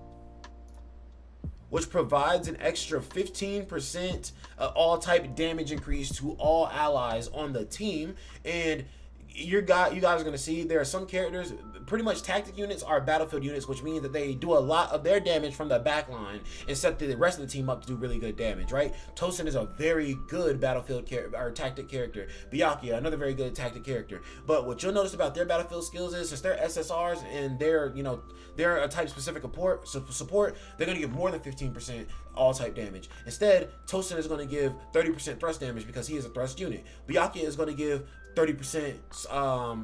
an extra 15% all type damage increase to all allies on the team. And you guys are going to see there are some characters, pretty much tactic units are battlefield units, which means that they do a lot of their damage from the back line and set the rest of the team up to do really good damage, right? Tosin is a very good battlefield or tactic character. Byakuya, another very good tactic character. But what you'll notice about their battlefield skills is, since they're SSRs and they're a type specific support, they're going to give more than 15% all type damage. Instead, Tosin is going to give 30% thrust damage because he is a thrust unit. Byakuya is going to give 30%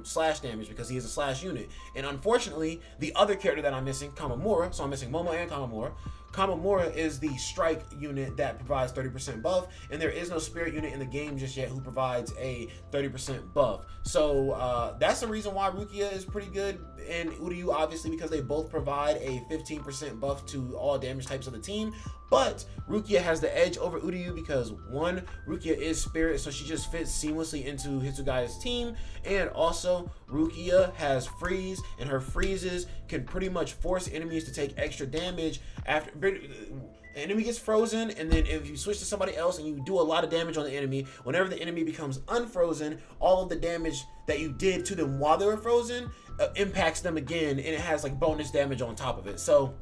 slash damage because he is a slash unit. And unfortunately, the other character that I'm missing, Kamamura, so I'm missing Momo and Kamamura. Kamamura is the strike unit that provides 30% buff, and there is no spirit unit in the game just yet who provides a 30% buff. So that's the reason why Rukia is pretty good, and Uryu obviously because they both provide a 15% buff to all damage types of the team. But Rukia has the edge over Uryu because one, Rukia is spirit, so she just fits seamlessly into Hitsugai's team, and also Rukia has freeze, and her freezes can pretty much force enemies to take extra damage after the enemy gets frozen, and then if you switch to somebody else and you do a lot of damage on the enemy, whenever the enemy becomes unfrozen, all of the damage that you did to them while they were frozen impacts them again, and it has like bonus damage on top of it. So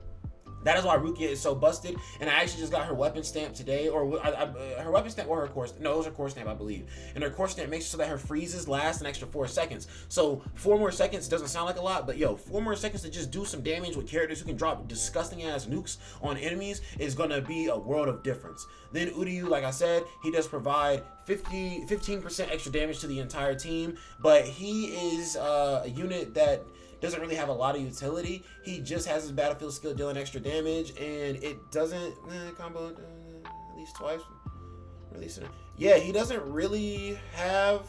that is why Rukia is so busted, and I actually just got her weapon stamp today, or her weapon stamp or her core, no, it was her core stamp, I believe. And her core stamp makes it so that her freezes last an extra 4 seconds. So 4 more seconds doesn't sound like a lot, but yo, 4 more seconds to just do some damage with characters who can drop disgusting ass nukes on enemies is gonna be a world of difference. Then Uryu, like I said, he does provide 15% extra damage to the entire team, but he is a unit that doesn't really have a lot of utility. He just has his battlefield skill dealing extra damage, and it doesn't combo at least twice. Releasing it. Yeah, he doesn't really have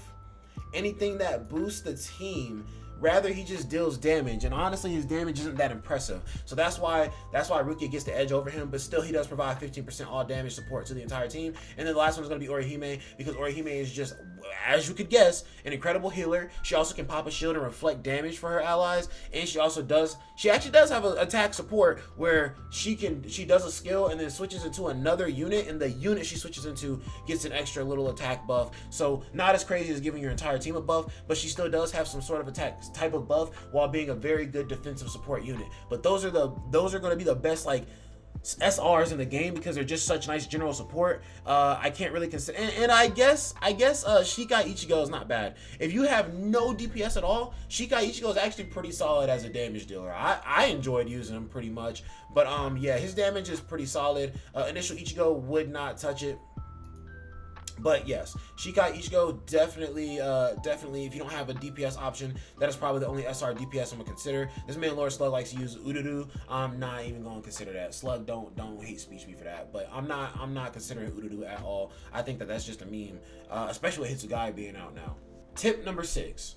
anything that boosts the team. Rather, he just deals damage, and honestly, his damage isn't that impressive. So that's why Rukia gets the edge over him. But still, he does provide 15% all damage support to the entire team. And then the last one is going to be Orihime, because Orihime is just, as you could guess, an incredible healer. She also can pop a shield and reflect damage for her allies, and she actually does have an attack support where she does a skill and then switches into another unit, and the unit she switches into gets an extra little attack buff. So not as crazy as giving your entire team a buff, but she still does have some sort of attack type of buff while being a very good defensive support unit. But those are going to be the best like SRs in the game because they're just such nice general support. I can't really consider, and I guess Shikai Ichigo is not bad. If you have no DPS at all, Shikai Ichigo is actually pretty solid as a damage dealer. I enjoyed using him pretty much, but yeah, his damage is pretty solid. Initial Ichigo would not touch it. But yes, Shikai Ichigo definitely, if you don't have a DPS option, that is probably the only SR DPS I'm gonna consider. This man Lord Slug likes to use Ururu. I'm not even gonna consider that. Slug, don't hate speech me for that. But I'm not considering Ururu at all. I think that that's just a meme, especially with Hitsugai being out now. Tip number 6.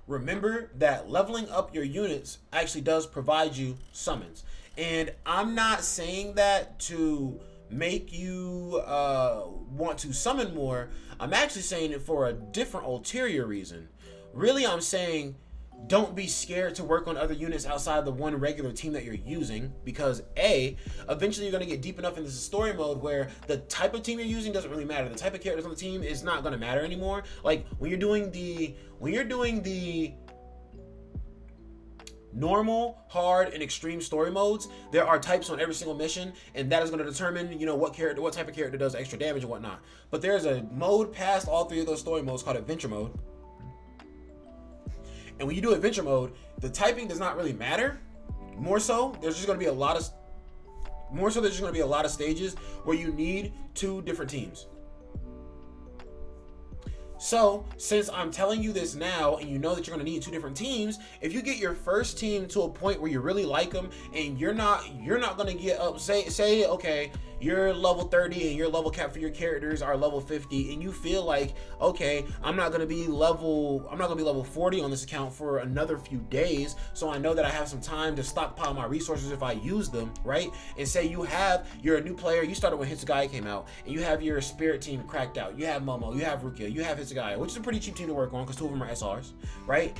Remember that leveling up your units actually does provide you summons, and I'm not saying that to make you want to summon more. I'm actually saying it for a different ulterior reason. Really, I'm saying don't be scared to work on other units outside the one regular team that you're using, because eventually you're going to get deep enough into the story mode where the type of team you're using doesn't really matter. The type of characters on the team is not going to matter anymore. Like when you're doing the normal, hard, and extreme story modes, there are types on every single mission, and that is going to determine, you know, what type of character does extra damage and whatnot. But there's a mode past all 3 of those story modes called adventure mode, and when you do adventure mode, the typing does not really matter. More so, there's just going to be a lot of stages where you need 2 different teams. So, since I'm telling you this now, and you know that you're going to need 2 different teams, if you get your first team to a point where you really like them, and you're not going to get up, say, okay, you're level 30 and your level cap for your characters are level 50, and you feel like, okay, I'm not going to be level 40 on this account for another few days, so I know that I have some time to stockpile my resources if I use them, right? And say you're a new player, you started when Hitsugai came out, and you have your spirit team cracked out. You have Momo, you have Rukia, you have Hitsugai, which is a pretty cheap team to work on because 2 of them are SRs, right?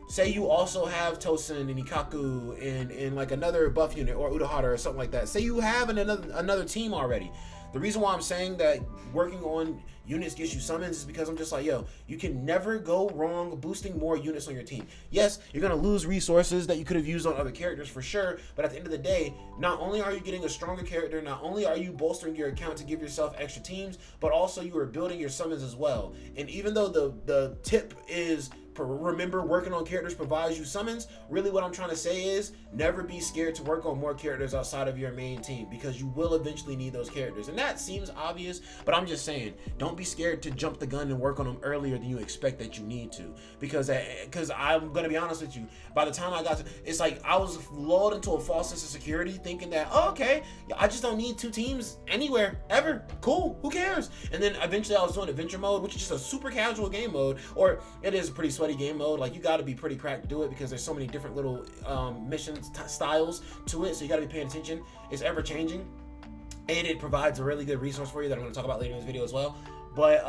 Say you also have Tosen and Ikaku and like another buff unit or Udahara or something like that. Say you have another team already. The reason why I'm saying that working on units gets you summons is because I'm just like, yo, you can never go wrong boosting more units on your team. Yes, you're going to lose resources that you could have used on other characters for sure, but at the end of the day, not only are you getting a stronger character, not only are you bolstering your account to give yourself extra teams, but also you are building your summons as well. And even though the tip is remember working on characters provides you summons. Really what I'm trying to say is never be scared to work on more characters outside of your main team, because you will eventually need those characters. And that seems obvious, but I'm just saying, don't be scared to jump the gun and work on them earlier than you expect that you need to, because I'm gonna be honest with you, by the time I got to, it's like I was lulled into a false sense of security thinking that, oh, okay, I just don't need 2 teams anywhere ever, cool, who cares? And then eventually I was doing adventure mode, which is just a super casual game mode, or it is a pretty sweaty game mode. Like, you got to be pretty cracked to do it, because there's so many different little mission styles to it, so you got to be paying attention. It's ever changing, and it provides a really good resource for you that I'm going to talk about later in this video as well. But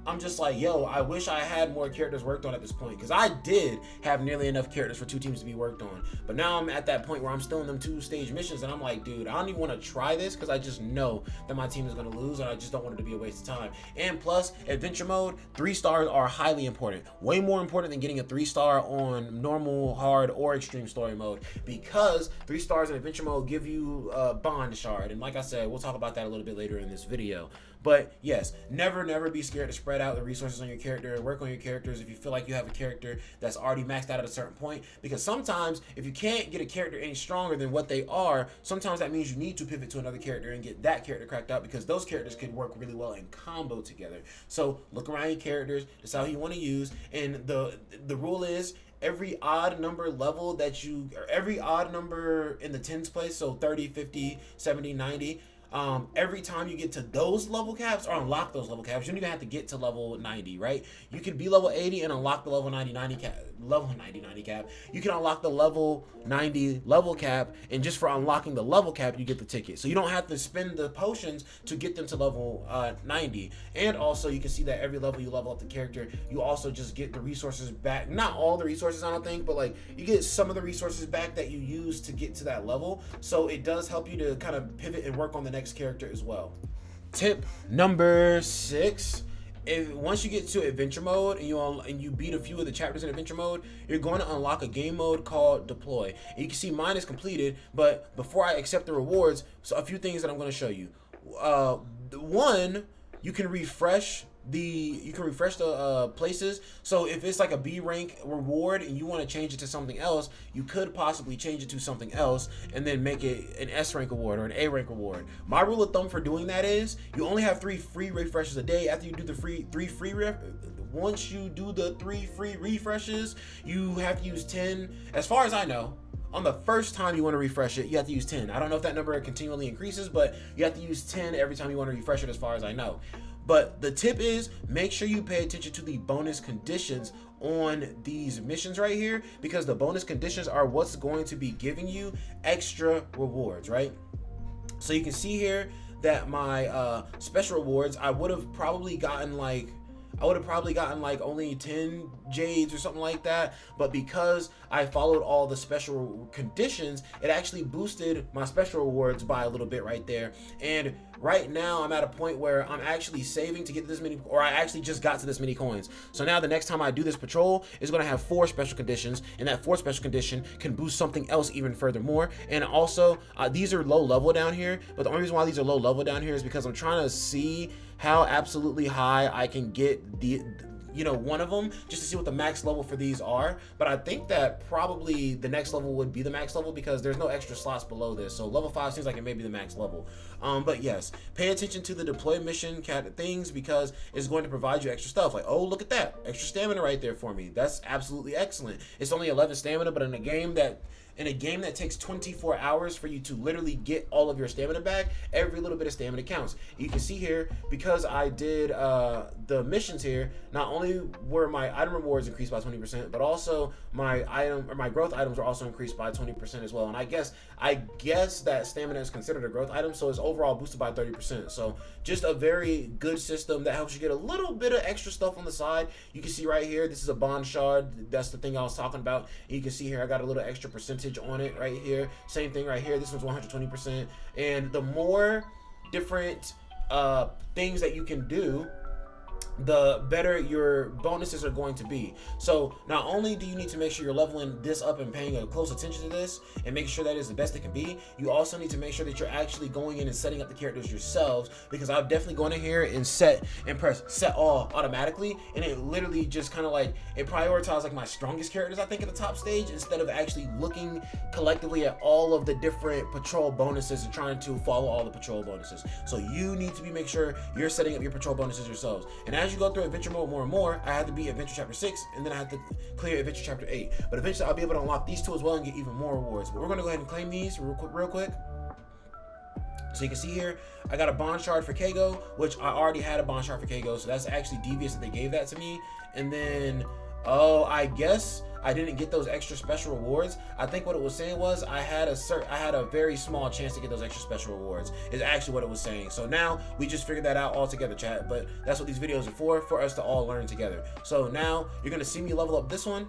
I'm just like, yo, I wish I had more characters worked on at this point, because I did have nearly enough characters for 2 teams to be worked on. But now I'm at that point where I'm still in them 2-stage missions, and I'm like, dude, I don't even want to try this, because I just know that my team is going to lose, and I just don't want it to be a waste of time. And plus, adventure mode, 3 stars are highly important. Way more important than getting a 3-star on normal, hard, or extreme story mode, because 3 stars in adventure mode give you a bond shard. And like I said, we'll talk about that a little bit later in this video. But yes, never be scared to spread out the resources on your character, work on your characters if you feel like you have a character that's already maxed out at a certain point. Because sometimes if you can't get a character any stronger than what they are, sometimes that means you need to pivot to another character and get that character cracked out, because those characters could work really well in combo together. So look around your characters, decide who you want to use, and the rule is, every odd number level that you, or every odd number in the tens place, so 30, 50, 70, 90, every time you get to those level caps, or unlock those level caps, you don't even have to get to level 90, right? You could be level 80 and unlock the level 90 cap. You can unlock the level 90 level cap, and just for unlocking the level cap, you get the ticket. So you don't have to spend the potions to get them to level 90. And also, you can see that every level you level up the character, you also just get the resources back. Not all the resources, I don't think, but like, you get some of the resources back that you use to get to that level. So it does help you to kind of pivot and work on the next character as well. Tip number 6. Once you get to adventure mode and you beat a few of the chapters in adventure mode, you're going to unlock a game mode called deploy. And you can see mine is completed, but before I accept the rewards, so a few things that I'm going to show you. One, you can refresh the places. So if it's like a B rank reward and you want to change it to something else, you could possibly change it to something else and then make it an S rank award or an A rank award. My rule of thumb for doing that is you only have 3 free refreshes a day. After you do the once you do the 3 free refreshes, you have to use 10. As far as I know, on the first time you want to refresh it, you have to use 10. I don't know if that number continually increases, but you have to use 10 every time you want to refresh it, as far as I know. But the tip is, make sure you pay attention to the bonus conditions on these missions right here, because the bonus conditions are what's going to be giving you extra rewards, right? So you can see here that my special rewards, I would have probably gotten like only 10 jades or something like that, but because I followed all the special conditions, it actually boosted my special rewards by a little bit right there. And right now I'm at a point where I'm actually saving to get this many, or I actually just got to this many coins. So now the next time I do this patrol, it's going to have 4 special conditions, and that 4th special condition can boost something else even further more. And also these are low level down here, but the only reason why these are low level down here is because I'm trying to see how absolutely high I can get one of them, just to see what the max level for these are. But I think that probably the next level would be the max level, because there's no extra slots below this. So level 5 seems like it may be the max level. But yes, pay attention to the deploy mission things, because it's going to provide you extra stuff. Like, oh, look at that, extra stamina right there for me. That's absolutely excellent. It's only 11 stamina, but in a game that takes 24 hours for you to literally get all of your stamina back, every little bit of stamina counts. You can see here, because I did the missions here, not only were my item rewards increased by 20%, but also my growth items were also increased by 20% as well. And I guess that stamina is considered a growth item, so it's overall boosted by 30%. So just a very good system that helps you get a little bit of extra stuff on the side. You can see right here, this is a bond shard. That's the thing I was talking about. And you can see here, I got a little extra percentage on it right here. Same thing right here. This one's 120%. And the more different things that you can do, the better your bonuses are going to be. So not only do you need to make sure you're leveling this up and paying a close attention to this and making sure that is the best it can be, you also need to make sure that you're actually going in and setting up the characters yourselves, because I've definitely gone in here and press set all automatically, and it literally just kind of like it prioritized like my strongest characters I think at the top stage, instead of actually looking collectively at all of the different patrol bonuses and trying to follow all the patrol bonuses. So you need to make sure you're setting up your patrol bonuses yourselves. And as you go through adventure mode more and more, I had to beat adventure chapter 6, and then I had to clear adventure chapter 8. But eventually I'll be able to unlock these two as well and get even more rewards. But we're gonna go ahead and claim these real quick. So you can see here, I got a bond shard for Kago, which I already had a bond shard for Kago, so that's actually devious that they gave that to me. And then, oh, I guess I didn't get those extra special rewards. I think what it was saying was I had a very small chance to get those extra special rewards, is actually what it was saying. So now we just figured that out all together, chat. But that's what these videos are for us to all learn together. So now you're gonna see me level up this one,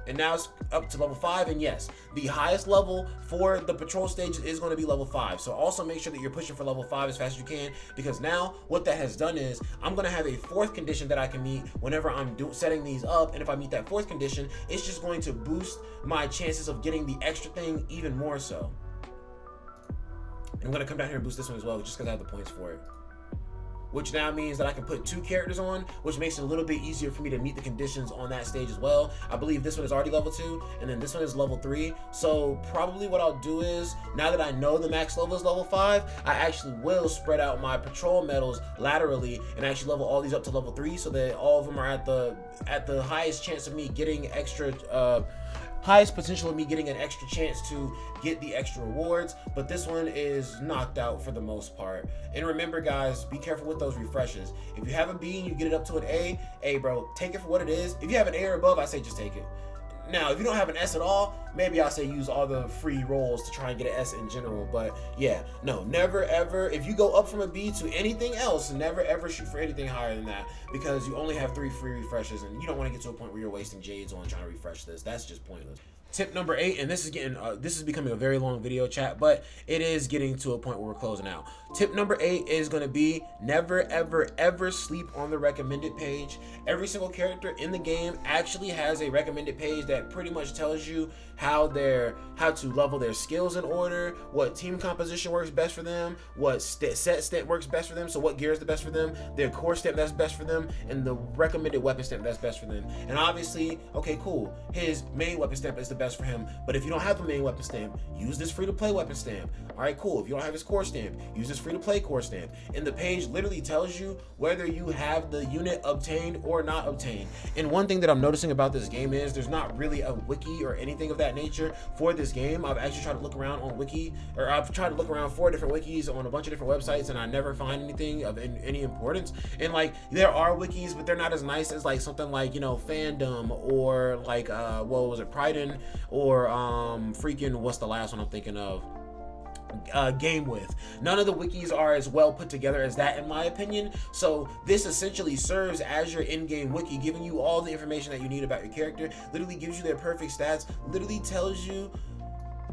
and now it's up to level 5. And yes, the highest level for the patrol stage is going to be level 5. So also make sure that you're pushing for level 5 as fast as you can, because now what that has done is I'm going to have a 4th condition that I can meet whenever I'm setting these up. And if I meet that 4th condition, it's just going to boost my chances of getting the extra thing even more so. And I'm going to come down here and boost this one as well, just because I have the points for it, which now means that I can put 2 characters on, which makes it a little bit easier for me to meet the conditions on that stage as well. I believe this one is already level 2, and then this one is level 3. So probably what I'll do is, now that I know the max level is level 5, I actually will spread out my patrol medals laterally and actually level all these up to level 3, so that all of them are at the highest chance of me getting extra highest potential of me getting an extra chance to get the extra rewards. But this one is knocked out for the most part. And remember guys, be careful with those refreshes. If you have a B and you get it up to an A, hey bro, take it for what it is. If you have an A or above, I say just take it. Now, if you don't have an S at all, maybe I say use all the free rolls to try and get an S in general. But yeah, no, never ever, if you go up from a B to anything else, never ever shoot for anything higher than that, because you only have 3 free refreshes, and you don't want to get to a point where you're wasting Jades on trying to refresh this. That's just pointless. Tip number 8, and this is becoming a very long video, chat, but it is getting to a point where we're closing out. Tip number 8 is going to be never ever ever sleep on the recommended page. Every single character in the game actually has a recommended page that pretty much tells you how to level their skills in order, what team composition works best for them, what set stamp works best for them, so what gear is the best for them, their core stamp that's best for them, and the recommended weapon stamp that's best for them. And obviously, okay, cool, his main weapon stamp is the best for him, but if you don't have the main weapon stamp, use this free-to-play weapon stamp. All right, cool. If you don't have his core stamp, use this free-to-play core stamp. And the page literally tells you whether you have the unit obtained or not obtained. And one thing that I'm noticing about this game is there's not really a wiki or anything of that nature for this game. I've actually tried to look around on I've tried to look around 4 different wikis on a bunch of different websites, and I never find anything of any importance. And like, there are wikis, but they're not as nice as like something like, you know, Fandom, or like what was it, Priden, or freaking, what's the last one I'm thinking of, Game With. None of the wikis are as well put together as that, in my opinion. So this essentially serves as your in-game wiki, giving you all the information that you need about your character, literally gives you their perfect stats, literally tells you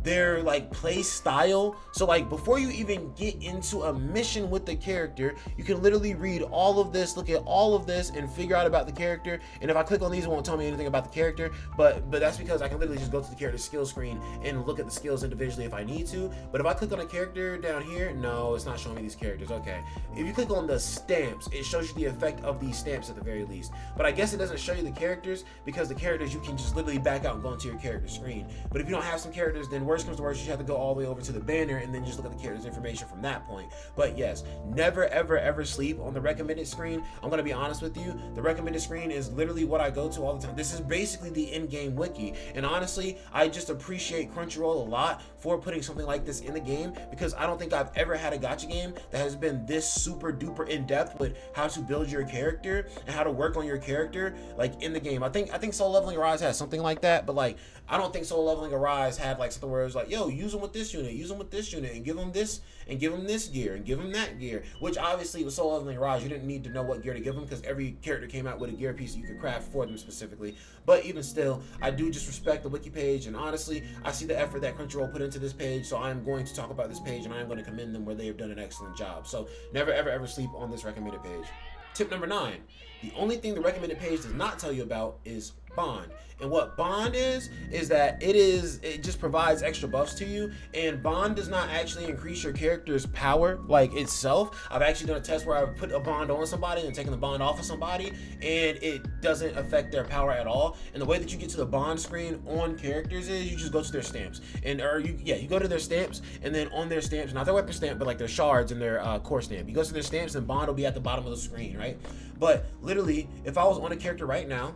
their like play style. So like, before you even get into a mission with the character, you can literally read all of this, look at all of this, and figure out about the character. And if I click on these, it won't tell me anything about the character, but that's because I can literally just go to the character skill screen and look at the skills individually if I need to. But if I click on a character down here, no, it's not showing me these characters. Okay, if you click on the stamps, it shows you the effect of these stamps at the very least. But I guess it doesn't show you the characters, because the characters you can just literally back out and go into your character screen. But if you don't have some characters, then worst comes to worst, you have to go all the way over to the banner and then just look at the character's information from that point. But yes, never ever ever sleep on the recommended screen. I'm gonna be honest with you, the recommended screen is literally what I go to all the time. This is basically the in-game wiki, and honestly, I just appreciate Crunchyroll a lot for putting something like this in the game, because I don't think I've ever had a gacha game that has been this super duper in-depth with how to build your character and how to work on your character like in the game. I think Solo Leveling Arise has something like that, but like, I don't think Solo Leveling Arise had like something where it was like, yo, use them with this unit, use them with this unit, and give them this, and give them this gear, and give them that gear. Which obviously with Solo Leveling Arise, you didn't need to know what gear to give them, because every character came out with a gear piece that you could craft for them specifically. But even still, I do just respect the wiki page, and honestly, I see the effort that Crunchyroll put into this page, so I'm going to talk about this page, and I'm going to commend them where they have done an excellent job. So never ever ever sleep on this recommended page. Tip number 9. The only thing the recommended page does not tell you about is bond. And what bond is that it just provides extra buffs to you, and bond does not actually increase your character's power like itself. I've actually done a test where I've put a bond on somebody and taken the bond off of somebody, and it doesn't affect their power at all. And the way that you get to the bond screen on characters is you just go to their stamps, and you go to their stamps, and then on their stamps, not their weapon stamp, but like their shards and their core stamp, you go to their stamps, and bond will be at the bottom of the screen, right? But literally, if I was on a character right now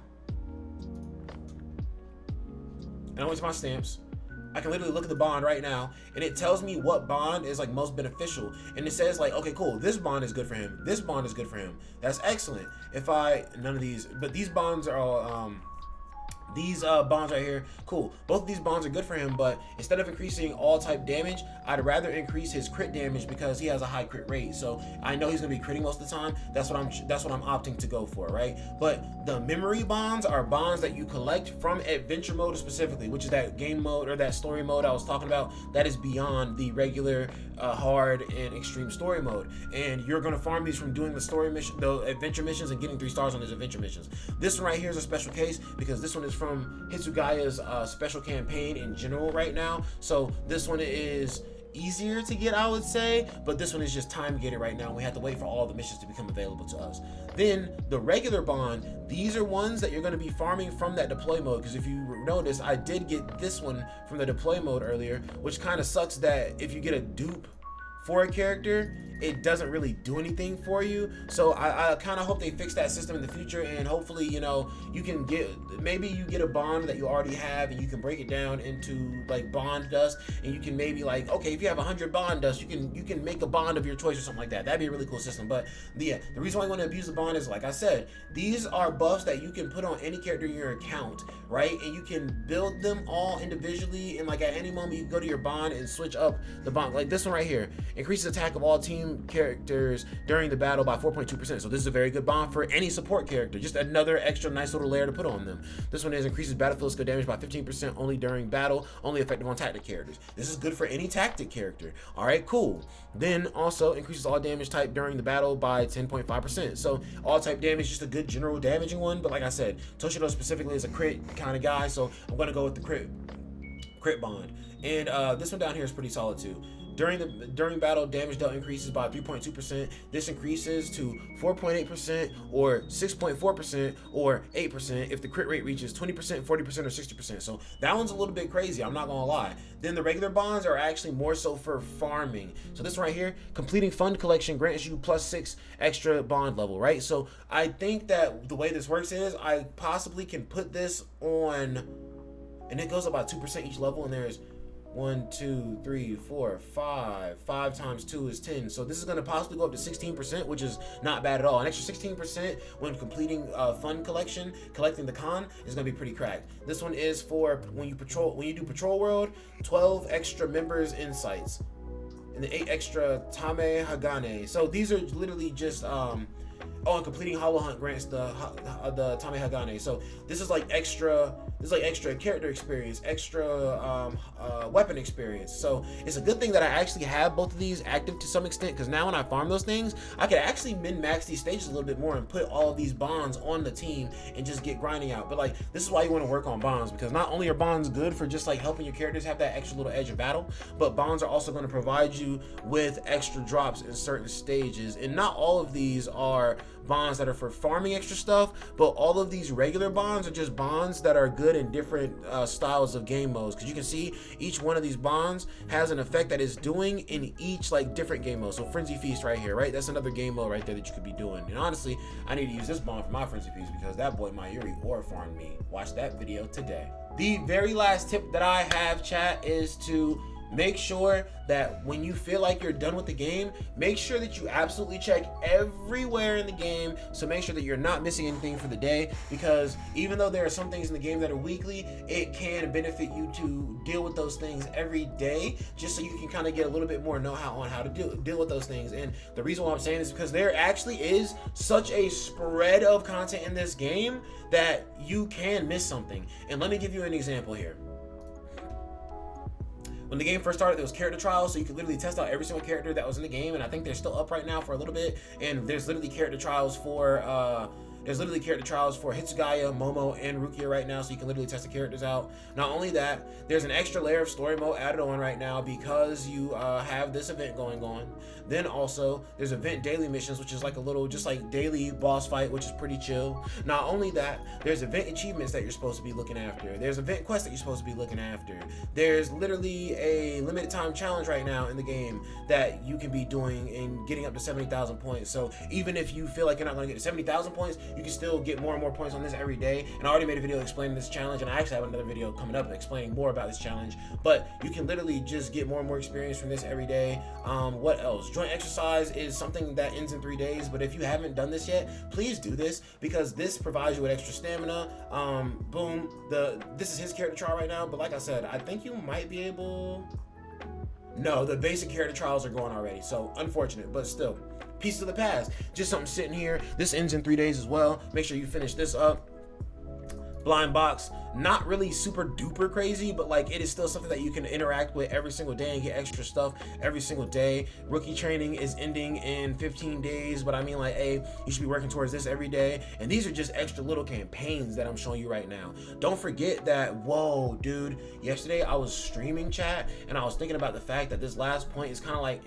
and I went to my stamps, I can literally look at the bond right now, and it tells me what bond is like most beneficial. And it says like, okay, cool, this bond is good for him. This bond is good for him. That's excellent. None of these, but these bonds are all, these bonds right here, cool. Both of these bonds are good for him, but instead of increasing all type damage, I'd rather increase his crit damage because he has a high crit rate. So I know he's gonna be critting most of the time. That's what I'm opting to go for, right? But the memory bonds are bonds that you collect from adventure mode specifically, which is that game mode or that story mode I was talking about. That is beyond the regular hard and extreme story mode, and you're gonna farm these from doing the story mission, the adventure missions, and getting 3 stars on those adventure missions. This one right here is a special case because this one is from Hitsugaya's special campaign in general right now. So this one is easier to get, I would say, but this one is just time gated right now. We have to wait for all the missions to become available to us. Then the regular bond, these are ones that you're going to be farming from that deploy mode, because if you notice, I did get this one from the deploy mode earlier, which kind of sucks that if you get a dupe for a character, it doesn't really do anything for you. So I kind of hope they fix that system in the future, and hopefully, you know, you can maybe you get a bond that you already have, and you can break it down into like bond dust, and you can maybe like, okay, if you have 100 bond dust, you can make a bond of your choice or something like that. That'd be a really cool system. But the reason why I want to abuse the bond is, like I said, these are buffs that you can put on any character in your account, right? And you can build them all individually, and like at any moment you can go to your bond and switch up the bond. Like this one right here increases attack of all team characters during the battle by 4.2%. So this is a very good bond for any support character. Just another extra nice little layer to put on them. This one increases battlefield skill damage by 15% only during battle, only effective on tactic characters. This is good for any tactic character. All right, cool. Then also increases all damage type during the battle by 10.5%. So all type damage, just a good general damaging one. But like I said, Toshido specifically is a crit kind of guy, so I'm gonna go with the crit bond. And this one down here is pretty solid too. During battle, damage dealt increases by 3.2%. This increases to 4.8% or 6.4% or 8% if the crit rate reaches 20%, 40%, or 60%. So that one's a little bit crazy, I'm not gonna lie. Then the regular bonds are actually more so for farming. So this one right here, completing fund collection grants you +6 extra bond level, right? So I think that the way this works is I possibly can put this on, and it goes up by 2% each level, and there's 1, 2, 3, 4, 5. 5 times 2 is 10. So this is going to possibly go up to 16%, which is not bad at all. An extra 16% when completing fund collecting the con is going to be pretty cracked. This one is for when you do patrol world, 12 extra members insights, and the 8 extra Tame Hagane. So these are literally just and completing Hollow Hunt grants the Tame Hagane. So this is like extra. This is like extra character experience, extra weapon experience. So it's a good thing that I actually have both of these active to some extent, because now when I farm those things, I could actually min-max these stages a little bit more and put all of these bonds on the team and just get grinding out. But like, this is why you want to work on bonds, because not only are bonds good for just like helping your characters have that extra little edge of battle, but bonds are also going to provide you with extra drops in certain stages. And not all of these are bonds that are for farming extra stuff, but all of these regular bonds are just bonds that are good in different styles of game modes, because you can see each one of these bonds has an effect that it's doing in each like different game mode. So Frenzy Feast right here, right? That's another game mode right there that you could be doing. And honestly, I need to use this bond for my Frenzy Feast because that boy Mayuri ore farmed me. Watch that video today. The very last tip that I have, chat, is to make sure that when you feel like you're done with the game, make sure that you absolutely check everywhere in the game. So make sure that you're not missing anything for the day, because even though there are some things in the game that are weekly, it can benefit you to deal with those things every day, just so you can kind of get a little bit more know-how on how to deal with those things. And the reason why I'm saying this is because there actually is such a spread of content in this game that you can miss something. And let me give you an example here. when the game first started, there was character trials, so you could literally test out every single character that was in the game, and I think they're still up right now for a little bit. And there's literally character trials for Hitsugaya, Momo, and Rukia right now, so you can literally test the characters out. Not only that, there's an extra layer of story mode added on right now because you have this event going on. Then also, there's event daily missions, which is like a little, just like daily boss fight, which is pretty chill. Not only that, there's event achievements that you're supposed to be looking after. There's event quests that you're supposed to be looking after. There's literally a limited time challenge right now in the game that you can be doing and getting up to 70,000 points. So even if you feel like you're not going to get to 70,000 points, you can still get more and more points on this every day. And I already made a video explaining this challenge, and I actually have another video coming up explaining more about this challenge. But you can literally just get more and more experience from this every day. What else? Joint exercise is something that ends in 3 days, but if you haven't done this yet, please do this, because this provides you with extra stamina. Boom. This is his character trial right now, but like I said, I think you might be able... No, the basic character trials are going already, so unfortunate, but still. Piece of the past. Just something sitting here. This ends in 3 days as well. Make sure you finish this up. Blind box, not really super duper crazy, but like it is still something that you can interact with every single day and get extra stuff every single day. Rookie training is ending in 15 days, but I mean, like, hey, you should be working towards this every day. And these are just extra little campaigns that I'm showing you right now. Don't forget that, whoa, dude, yesterday I was streaming chat and I was thinking about the fact that this last point is kind of like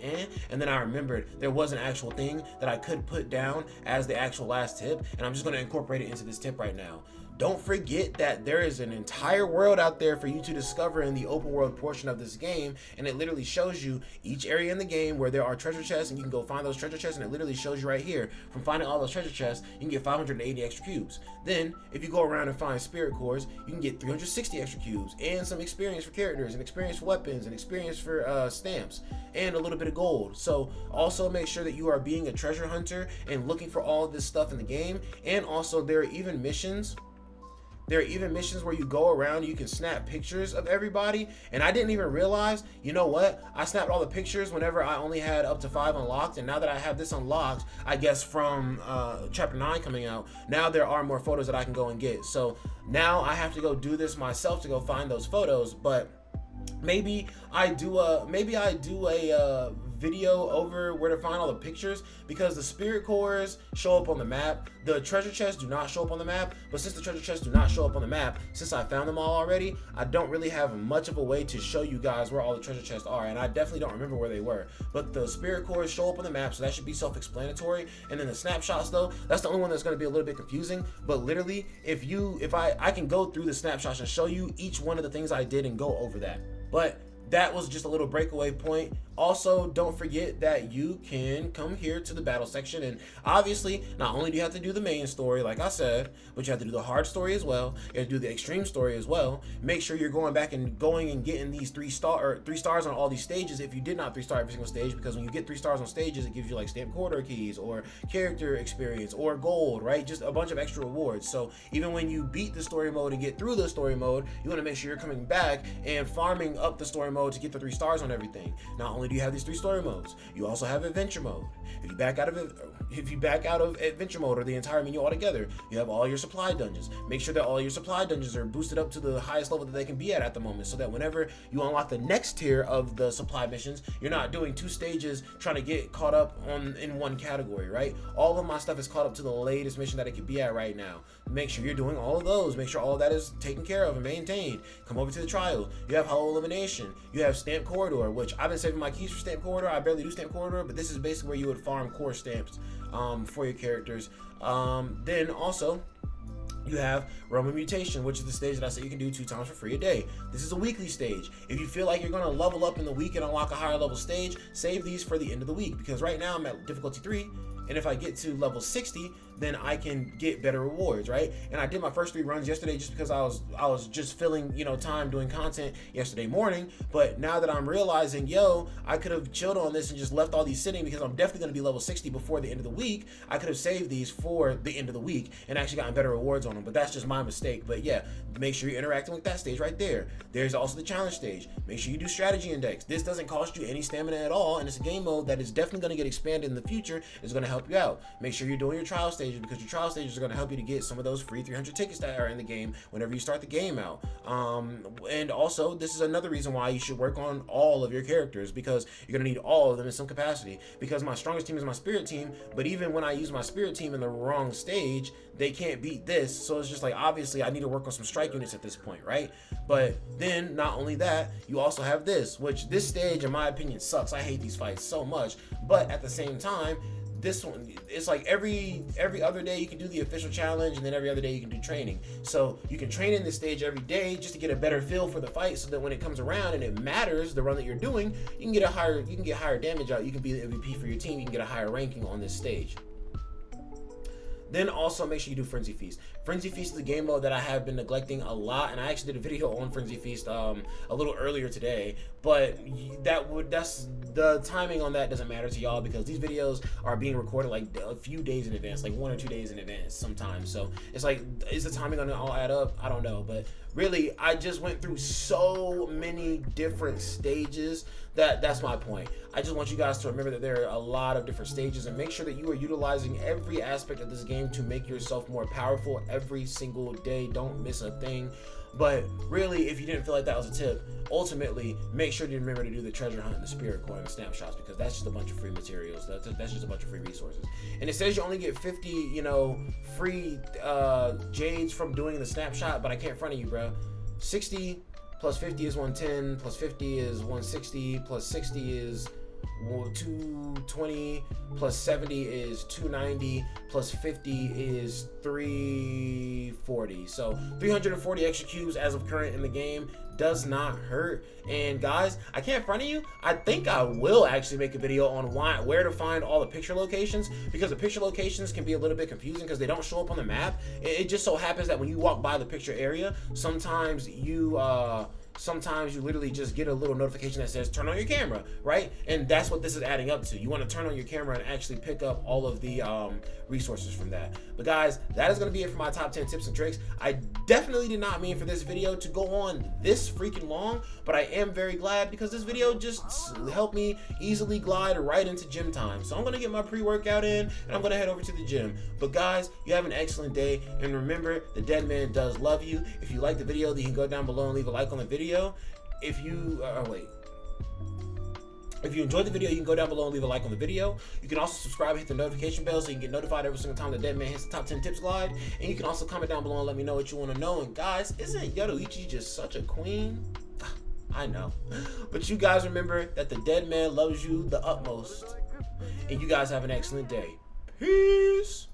and then I remembered there was an actual thing that I could put down as the actual last tip, and I'm just going to incorporate it into this tip right now. Don't forget that there is an entire world out there for you to discover in the open world portion of this game, and it literally shows you each area in the game where there are treasure chests, and you can go find those treasure chests, and it literally shows you right here, from finding all those treasure chests, you can get 580 extra cubes. Then, if you go around and find spirit cores, you can get 360 extra cubes, and some experience for characters, and experience for weapons, and experience for stamps, and a little bit of gold. So, also make sure that you are being a treasure hunter and looking for all of this stuff in the game, and also there are even missions. There are even missions where you go around, you can snap pictures of everybody, and I didn't even realize, you know what? I snapped all the pictures whenever I only had up to 5 unlocked, and now that I have this unlocked, I guess from Chapter 9 coming out, now there are more photos that I can go and get. So now I have to go do this myself to go find those photos, but maybe I do a video over where to find all the pictures, because the spirit cores show up on the map, the treasure chests do not show up on the map. But since the treasure chests do not show up on the map, since I found them all already, I don't really have much of a way to show you guys where all the treasure chests are, and I definitely don't remember where they were. But the spirit cores show up on the map, so that should be self-explanatory. And then the snapshots, though, that's the only one that's going to be a little bit confusing. But literally, if I can go through the snapshots and show you each one of the things I did and go over that. But that was just a little breakaway point. Also, don't forget that you can come here to the battle section, and obviously not only do you have to do the main story like I said, but you have to do the hard story as well. You have to do the extreme story as well. Make sure you're going back and getting these 3 stars on all these stages if you did not 3-star every single stage, because when you get 3 stars on stages, it gives you like stamp corridor keys or character experience or gold, right? Just a bunch of extra rewards. So even when you beat the story mode and get through the story mode, you want to make sure you're coming back and farming up the story mode to get the 3 stars on everything. Not only do you have these 3 story modes, you also have adventure mode. If you back out of adventure mode or the entire menu altogether, you have all your supply dungeons. Make sure that all your supply dungeons are boosted up to the highest level that they can be at the moment, so that whenever you unlock the next tier of the supply missions, you're not doing 2 stages trying to get caught up in one category, right? All of my stuff is caught up to the latest mission that it could be at right now. Make sure you're doing all of those. Make sure all of that is taken care of and maintained. Come over to the trial. You have hollow elimination. You have stamp corridor, which I've been saving my keys for stamp corridor. I barely do stamp corridor, but this is basically where you would farm core stamps for your characters. Then also, you have Roman Mutation, which is the stage that I said you can do 2 times for free a day. This is a weekly stage. If you feel like you're going to level up in the week and unlock a higher level stage, save these for the end of the week, because right now I'm at difficulty 3, and if I get to level 60, then I can get better rewards, right? And I did my first 3 runs yesterday just because I was just filling, time doing content yesterday morning. But now that I'm realizing, yo, I could have chilled on this and just left all these sitting, because I'm definitely going to be level 60 before the end of the week. I could have saved these for the end of the week and actually gotten better rewards on them, but that's just my mistake. But yeah, make sure you're interacting with that stage right there. There's also the challenge stage. Make sure you do strategy index. This doesn't cost you any stamina at all, and it's a game mode that is definitely going to get expanded in the future. It's going to help you out. Make sure you're doing your trial stage stages, because your trial stages are going to help you to get some of those free 300 tickets that are in the game whenever you start the game out. And also, this is another reason why you should work on all of your characters, because you're going to need all of them in some capacity. Because my strongest team is my spirit team, but even when I use my spirit team in the wrong stage, they can't beat this. So it's just like, obviously I need to work on some strike units at this point, right? But then not only that, you also have this, which this stage in my opinion sucks. I hate these fights so much, but at the same time, this one, it's like every other day you can do the official challenge, and then every other day you can do training. So you can train in this stage every day just to get a better feel for the fight, so that when it comes around and it matters, the run that you're doing, you can get higher damage out. You can be the MVP for your team. You can get a higher ranking on this stage. Then also make sure you do Frenzy Feast. Frenzy Feast is a game mode that I have been neglecting a lot, and I actually did a video on Frenzy Feast a little earlier today, but that's the timing on that doesn't matter to y'all, because these videos are being recorded like a few days in advance, like 1 or 2 days in advance sometimes. So it's like, is the timing gonna all add up? I don't know, but really I just went through so many different stages that's my point. I just want you guys to remember that there are a lot of different stages, and make sure that you are utilizing every aspect of this game to make yourself more powerful every single day. Don't miss a thing. But really, if you didn't feel like that was a tip, ultimately make sure to remember to do the treasure hunt and the spirit coin and the snapshots, because that's just a bunch of free materials. That's just a bunch of free resources. And it says you only get 50 free jades from doing the snapshot, but I can't front of you, bro. 60 plus 50 is 110, plus 50 is 160, plus 60 is 220, plus 70 is 290, plus 50 is 340. So 340 extra cubes as of current in the game does not hurt. And guys, I can't front of you, I think I will actually make a video on where to find all the picture locations, because the picture locations can be a little bit confusing because they don't show up on the map. It just so happens that when you walk by the picture area, sometimes you literally just get a little notification that says turn on your camera, right? And that's what this is adding up to. You want to turn on your camera and actually pick up all of the resources from that. But guys, that is going to be it for my top 10 tips and tricks. I definitely did not mean for this video to go on this freaking long, but I am very glad, because this video just helped me easily glide right into gym time. So I'm going to get my pre-workout in, and I'm going to head over to the gym. But guys, you have an excellent day, and remember, the dead man does love you. If you like the video, then you can go down below and leave a like on the video. If you enjoyed the video, you can go down below and leave a like on the video. You can also subscribe and hit the notification bell so you can get notified every single time the dead man hits the top 10 tips glide. And you can also comment down below and let me know what you want to know. And guys, isn't Yoruichi just such a queen? I know. But you guys remember that the dead man loves you the utmost. And you guys have an excellent day. Peace.